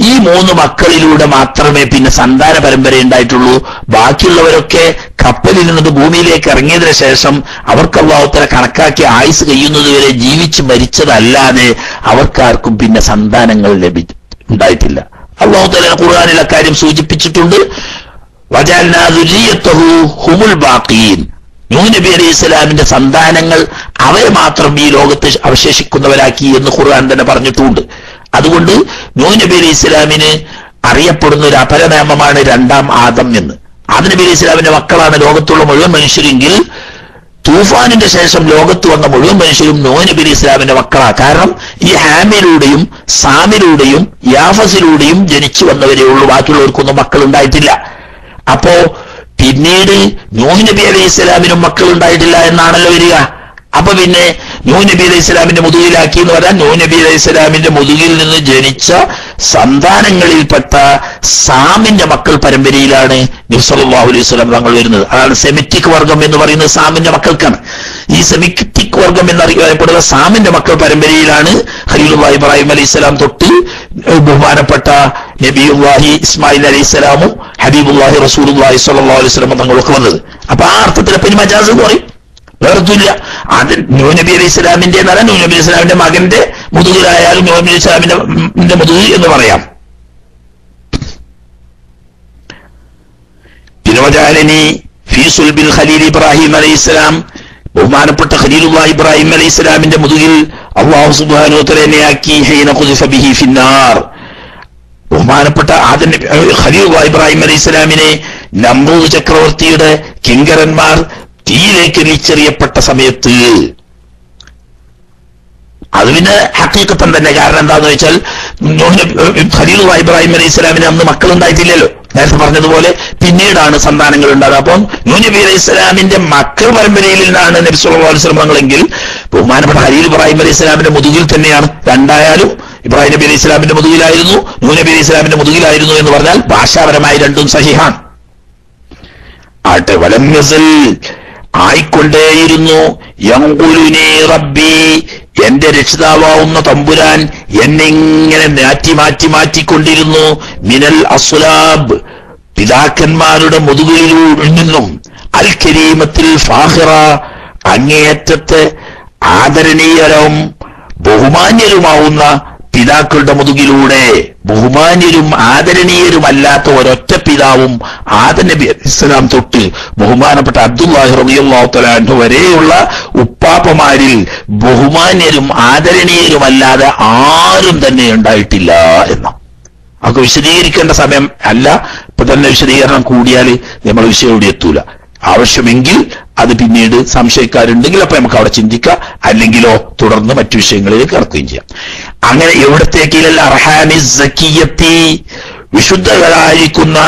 ഈ 3 മക്കളിലൂടെ മാത്രമേ പിന്നെ സന്താന പരമ്പര ഉണ്ടായിട്ടുള്ളൂ. ബാക്കിയുള്ളവരൊക്കെ കപ്പലിൽ നിന്നിട്ട് ഭൂമിയിലേക്ക് ഇറങ്ങിയതിനു ശേഷം അവർക്ക് അല്ലാഹു തആല കണക്കാക്കി ആയുസ് കഴിയുന്നത് വരെ ജീവിച്ച് മരിച്ചതല്ലാതെ അവർക്കാർക്കും പിന്നെ സന്താനങ്ങൾ ഉണ്ടായിട്ടില്ല. അല്ലാഹു തആല ഖുർആനിൽ അക്കാര്യം സൂചിപ്പിച്ചിട്ടുണ്ട്. വജഅൽനാ ദുരിയതഹു ഹുമുൽ ബാഖീൻ, നൂഹ് നബി അലൈഹി ഇസ്ലാമിന്റെ സന്താനങ്ങൾ അവരെ മാത്രം ഈ ലോകത്ത് അവശേഷിക്കുന്നവരാക്കി എന്ന് ഖുർആൻ തന്നെ പറഞ്ഞിട്ടുണ്ട്. അതുകൊണ്ട് നൂഹ് നബി അലൈഹി ഇസ്ലാമിന് അറിയപ്പെടുന്ന ഒരു അപരനാമമാണ് രണ്ടാം ആദം എന്ന്. ആദം നബി അലൈഹി ഇസ്ലാമിന്റെ മക്കളാണ് ലോകത്തുള്ള മുഴുവൻ മനുഷ്യരെങ്കിൽ തൂഫാനിന്റെ ശേഷം ലോകത്ത് വന്ന മുഴുവൻ മനുഷ്യരും നൂഹ് നബി അലൈഹി ഇസ്ലാമിന്റെ മക്കളാണ്. കാരണം ഈ ഹാമിലൂടെയും സാമിലൂടെയും യാഫസിലൂടെയും ജനിച്ചു വന്നവരേ ഉള്ളൂ, ബാക്കിയുള്ളവർക്കൊന്നും മക്കൾ ഉണ്ടായിട്ടില്ല. അപ്പോ പിന്നീട് നൂഹ് നബി അലൈഹി ഇസ്ലാമിനും മക്കൾ ഉണ്ടായിട്ടില്ല എന്നാണല്ലോ വരിക. അപ്പൊ പിന്നെ നൂഹ് നബി അലൈഹി ഇസ്ലാമിന്റെ മുതുകിലാക്കി എന്ന് പറഞ്ഞാൽ നൂഹ് നബി അലൈഹി ഇസ്ലാമിന്റെ മുതുകിൽ നിന്ന് ജനിച്ച സന്താനങ്ങളിൽപ്പെട്ട സാമിന്റെ മക്കൾ പരമ്പരയിലാണ് നബി സല്ലല്ലാഹു അലൈഹി വസല്ലം തങ്ങൾ വരുന്നത്. അതാണ് സെമിറ്റിക് വർഗം എന്ന് പറയുന്നത് സാമിന്റെ മക്കൾക്കാണ്. ഈ സെമിറ്റിക് വർഗം എന്നറിയപ്പെടുന്ന സാമിന്റെ മക്കൾ പരമ്പരയിലാണ് ഖലീലുല്ലാഹി ഇബ്രാഹിം അലൈഹി ഇസ്ലാം തൊട്ട് ബഹുമാനപ്പെട്ട നബിയുല്ലാഹി ഇസ്മായിൽ അലൈഹി ഇസ്ലാമും ഹബീബുല്ലാഹി റസൂലുള്ളാഹി സ്വല്ലല്ലാഹു അലൈഹി വസല്ലം തങ്ങളൊക്കെ വന്നത്. അപ്പൊ ആ അർത്ഥത്തിൽ പിന്നെ മജാസ് എന്ന് പറയും, വേറൊന്നുമില്ല. അത് നൂഹ് നബി അലൈഹി ഇസ്ലാമിന്റെ എന്നല്ല, നൂഹ് നബി അലൈഹി ഇസ്ലാമിന്റെ മകന്റെ മുതുകിലായാലും നൂഹ് നബി അലൈഹി ഇസ്ലാമിന്റെ മുതുക് എന്ന് പറയാം. പിന്നെ വജഅലനി ഫീ സുൽബിൽ ഖലീൽ ഇബ്രാഹിം അലൈഹി ഇസ്ലാം, ബഹുമാനപ്പെട്ട ഖലീലുല്ലാഹി ഇബ്രാഹിം അലൈഹി ഇസ്ലാമിന്റെ മുതുകിൽ അല്ലാഹു സുബ്ഹാനഹു വ തആല എന്നെയാക്കി ഹീന ഖുദിഫ ബിഹി ഫിന്നാർ. ബഹുമാനപ്പെട്ട ആദം ഖലീലുല്ലാഹി ഇബ്രാഹിം അലൈഹി ഇസ്ലാമിനെ നമ്രൂദ് ചക്രവർത്തിയുടെ കിങ്കരന്മാർ തീയിലേക്ക് വലിച്ചെറിയപ്പെട്ട സമയത്ത്, അത് പിന്നെ ഹഖീഖത്തൻ തന്നെ. കാരണം എന്താന്ന് വെച്ചാൽ ഖലീലുല്ലാഹി ഇബ്രാഹിം അലൈഹി ഇസ്ലാമിന് അന്ന് മക്കൾ ഉണ്ടായിട്ടില്ലല്ലോ, നേരത്തെ പറഞ്ഞതുപോലെ പിന്നീടാണ് സന്താനങ്ങൾ ഉണ്ടാകുക. അപ്പം നൂഹ് നബി അലൈഹി ഇസ്ലാമിന്റെ മക്കൾ പരമ്പരയിൽ നിന്നാണ് നബി സല്ലല്ലാഹു അലൈഹി വസല്ലം തങ്ങളെങ്കിൽ ബഹുമാനപ്പെട്ട ഖലീൽ ഇബ്രാഹിം അലൈഹി ഇസ്ലാമിന്റെ മുതുകിൽ തന്നെയാണ്. രണ്ടായാലും ഇബ്രാഹിം നബി അലൈഹി ഇസ്ലാമിന്റെ മുതുകിലായിരുന്നു, നൂഹ് നബി അലൈഹി ഇസ്ലാമിന്റെ മുതുകിലായിരുന്നു എന്ന് പറഞ്ഞാൽ ഭാഷാപരമായി രണ്ടും സഹിഹാണ്. ആട്ടെ, വലം യസൽ ആയിക്കൊണ്ടേയിരുന്നു യൻഖുലുനി റബ്ബി, എന്റെ രക്ഷിതാവാവുന്ന തമ്പുരാൻ എന്നെ ഇങ്ങനെ മാറ്റിക്കൊണ്ടിരുന്നു. മിനൽ അസ്ലാബ്, പിതാക്കന്മാരുടെ മുതുകിലൂടെ നിന്നും, അൽ കരീമത്തിൽ ഫാഖിറ, അങ്ങേയറ്റത്തെ ആദരണീയരും ബഹുമാന്യരുമാവുന്ന പിതാക്കളുടെ മുതുകിലൂടെ. ബഹുമാന്യരും ആദരണീയരുമല്ലാത്ത ഒരൊറ്റ പിതാവും ആദം നബി അലൈഹി ഇസ്ലാം തൊട്ട് ബഹുമാനപ്പെട്ട അബ്ദുല്ലാഹി റളിയല്ലാഹു തആല അൻഹു വരെയുള്ള ഉപ്പാപ്പമാരിൽ ബഹുമാന്യരും ആദരണീയരുമല്ലാതെ ആരും തന്നെ ഉണ്ടായിട്ടില്ല എന്ന്. അതൊക്കെ വിശദീകരിക്കേണ്ട സമയം അല്ല, ഇപ്പൊ തന്നെ വിശദീകരണം കൂടിയാൽ നമ്മൾ വിഷയം ഇവിടെ എത്തൂല. ആവശ്യമെങ്കിൽ അത് പിന്നീട് സംശയക്കാരുണ്ടെങ്കിൽ അപ്പൊ നമുക്ക് അവിടെ ചിന്തിക്കാം, അല്ലെങ്കിലോ തുടർന്ന് മറ്റു വിഷയങ്ങളിലേക്ക് കടക്കുകയും ചെയ്യാം. അങ്ങനെ എവിടത്തേക്ക് അർഹാമിസ്സക്കിയത്തി, വിശുദ്ധകളായിരിക്കുന്ന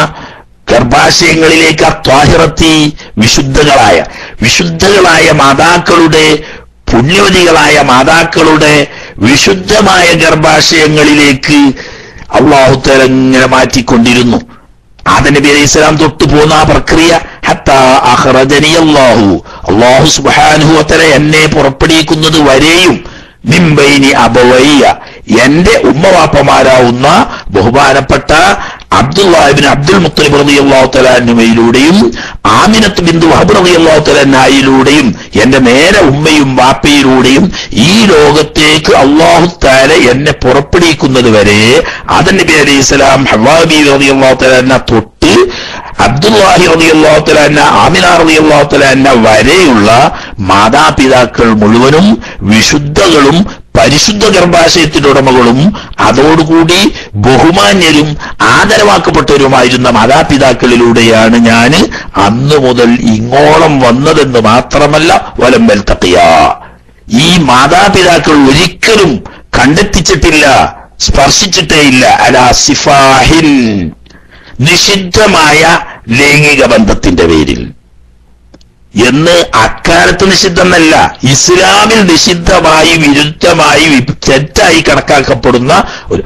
ഗർഭാശയങ്ങളിലേക്ക്, ത്വാഹിറത്തി, വിശുദ്ധകളായ മാതാക്കളുടെ, പുണ്യവതികളായ മാതാക്കളുടെ വിശുദ്ധമായ ഗർഭാശയങ്ങളിലേക്ക് അല്ലാഹു തആല ഇങ്ങനെ മാറ്റിക്കൊണ്ടിരുന്നു. ആദം നബി അലൈഹി ഇസ്ലാം തൊട്ട് പോകുന്ന ആ പ്രക്രിയ, ഹത്താ അഖ്റജനി അല്ലാഹു സുബ്ഹാനഹു വ തആല എന്നെ പുറപ്പെടുവിക്കുന്നത് വരെയും, മിൻ ബൈനി അബവയ്യ, എന്റെ ഉമ്മവാപ്പമാരാവുന്ന ബഹുമാനപ്പെട്ട അബ്ദുല്ലാഹി ഇബ്നു അബ്ദുൽ മുത്തലിബ് റളിയല്ലാഹു തആല അൻഹുവിലൂടെയും ആമിനത്ത് ബിന്തു വഹബ് റളിയല്ലാഹു തആല അൻഹയിലൂടെയും എന്റെ നേരെ ഉമ്മയും വാപ്പയിലൂടെയും ഈ ലോകത്തേക്ക് അല്ലാഹു തആല എന്നെ പുറപ്പെടുവിക്കുന്നത് വരെ ആദം നബി അലൈഹി സ്വലാം, ഹവ്വാ ബീവി റളിയല്ലാഹു തആല അൻഹ തൊട്ട് അബ്ദുല്ലാഹി റളിയല്ലാഹു തആല അൻഹ, ആമിന റളിയല്ലാഹു തആല അൻഹ വരെയുള്ള മാതാപിതാക്കൾ മുഴുവനും വിശുദ്ധകളും പരിശുദ്ധ ഗർഭാശയത്തിനുടമകളും അതോടുകൂടി ബഹുമാന്യരും ആദരവാക്കപ്പെട്ടവരുമായിരുന്ന മാതാപിതാക്കളിലൂടെയാണ് ഞാൻ അന്ന് മുതൽ ഇങ്ങോളം വന്നതെന്ന് മാത്രമല്ല, വലം ബൽതഖിയ, ഈ മാതാപിതാക്കൾ ഒരിക്കലും കണ്ടെത്തിച്ചിട്ടില്ല, സ്പർശിച്ചിട്ടേയില്ല, അലാ സിഫാഹിൻ, നിഷിദ്ധമായ ലൈംഗിക ബന്ധത്തിന്റെ പേരിൽ. എന്ന് അക്കാലത്ത് നിഷിദ്ധമല്ല, ഇസ്ലാമിൽ നിഷിദ്ധമായി, വിരുദ്ധമായി, തെറ്റായി കണക്കാക്കപ്പെടുന്ന ഒരു,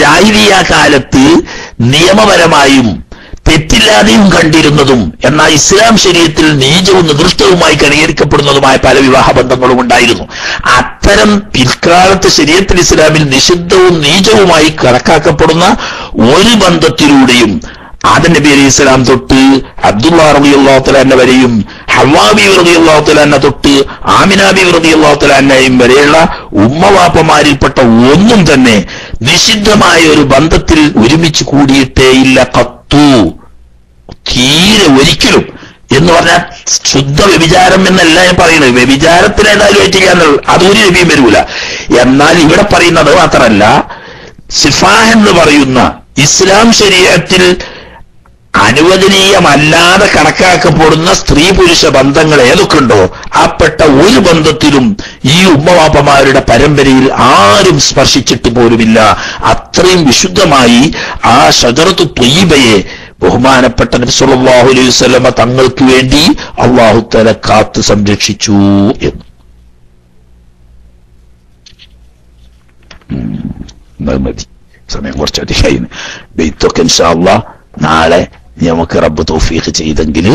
ജാഹിലിയ്യ കാലത്ത് നിയമപരമായും തെറ്റില്ലാതെയും കണ്ടിരുന്നതും എന്നാൽ ഇസ്ലാം ശരീഅത്തിൽ നീചവും നികൃഷ്ടവുമായി പരിഹരിക്കപ്പെടുന്നതുമായ പല വിവാഹ ബന്ധങ്ങളും ഉണ്ടായിരുന്നു. അത്തരം പിൽക്കാലത്ത് ശരീഅത്തിൽ ഇസ്ലാമിൽ നിഷിദ്ധവും നീചവുമായി കണക്കാക്കപ്പെടുന്ന ഒരു ബന്ധത്തിലൂടെയും ആദം നബി അലൈഹി സ്വലാം തൊട്ട് അബ്ദുല്ലാഹി റളിയല്ലാഹു തആല അൻഹ വരെയും ഹവ്വാ ബീവി റളിയല്ലാഹു തആല അൻഹ തൊട്ട് ആമിന ബീവി റളിയല്ലാഹു തആല അൻഹയും വരെയുള്ള ഉമ്മവാപ്പമാരിൽപ്പെട്ട ഒന്നും തന്നെ നിഷിദ്ധമായ ഒരു ബന്ധത്തിൽ ഒരുമിച്ച് കൂടിയിട്ടേയില്ല. കത്തു, തീരെ ഒരിക്കലും എന്ന് പറഞ്ഞാൽ ശുദ്ധ വ്യഭിചാരം എന്നല്ല ഞാൻ പറയുന്നത്. വ്യഭിചാരത്തിന് ഏതായാലും ഏറ്റിക്കാന്നുള്ളത് അതൊരു നബിയും വരൂല. എന്നാൽ ഇവിടെ പറയുന്നത് മാത്രമല്ല, സിഫാഹ് എന്ന് പറയുന്ന ഇസ്ലാം ശരീഅത്തിൽ അനുവദനീയമല്ലാതെ കണക്കാക്കപ്പെടുന്ന സ്ത്രീ പുരുഷ ബന്ധങ്ങൾ ഏതൊക്കെയുണ്ടോ ആ പെട്ട ഒരു ബന്ധത്തിലും ഈ ഉമ്മവാപ്പമാരുടെ പരമ്പരയിൽ ആരും സ്പർശിച്ചിട്ട് പോലുമില്ല. അത്രയും വിശുദ്ധമായി ആ ഷജറത്തു ത്വയ്യിബയെ ബഹുമാനപ്പെട്ട നബി സല്ലല്ലാഹു അലൈഹി വസല്ലമ തങ്ങൾക്ക് വേണ്ടി അല്ലാഹു തആല കാത്തു സംരക്ഷിച്ചു എന്ന്. മതി, സമയം കുറച്ചധികമായി. ബെയ്ത്തൊക്കെ ഇൻഷാ അല്ലാഹ് നാളെ നമുക്ക് റബ്ബ് തൗഫീഖ് ചെയ്തെങ്കിൽ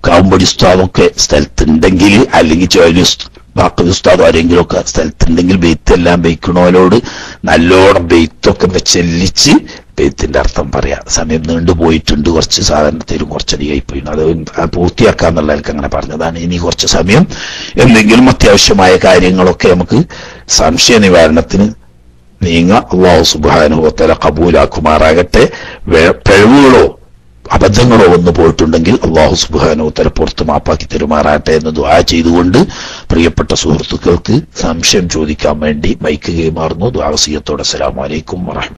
കാവുമ്പടി ഉസ്താദൊക്കെ സ്ഥലത്തുണ്ടെങ്കിൽ, അല്ലെങ്കിൽ ബാക്കി ഉസ്താദോ ആരെങ്കിലും ഒക്കെ സ്ഥലത്തുണ്ടെങ്കിൽ ബെയ്ത്തെല്ലാം ബെയ്ക്കണോലോട് നല്ലോണം ബെയ്ത്തൊക്കെ ചെല്ലിച്ച് ബെയ്ത്തിന്റെ അർത്ഥം പറയാം. സമയം നീണ്ടുപോയിട്ടുണ്ട്, കുറച്ച് സാധാരണത്തിലും കുറച്ചധികമായി പോയി. അത് പൂർത്തിയാക്കാന്നുള്ള എനിക്ക് അങ്ങനെ പറഞ്ഞതാണ്. ഇനി കുറച്ച് സമയം എന്തെങ്കിലും അത്യാവശ്യമായ കാര്യങ്ങളൊക്കെ നമുക്ക് സംശയ നിവാരണത്തിന് നീങ്ങാം. അല്ലാഹു സുബ്ഹാനഹു വ തആല ഖബൂലാക്കുമാറാകട്ടെ. പിഴവുകളോ അബദ്ധങ്ങളോ വന്നു പോയിട്ടുണ്ടെങ്കിൽ അല്ലാഹു സുബ്ഹാനഹു വ തആല പുറത്ത് മാപ്പാക്കി തരുമാറാകട്ടെ എന്ന് ദുആ ചെയ്തുകൊണ്ട് പ്രിയപ്പെട്ട സുഹൃത്തുക്കൾക്ക് സംശയം ചോദിക്കാൻ വേണ്ടി മൈക്ക് കൈമാറുന്നു. ദുആ വസിയത്തോടെ അസ്സലാമു അലൈക്കും വറഹ്മത്തുള്ളാഹി.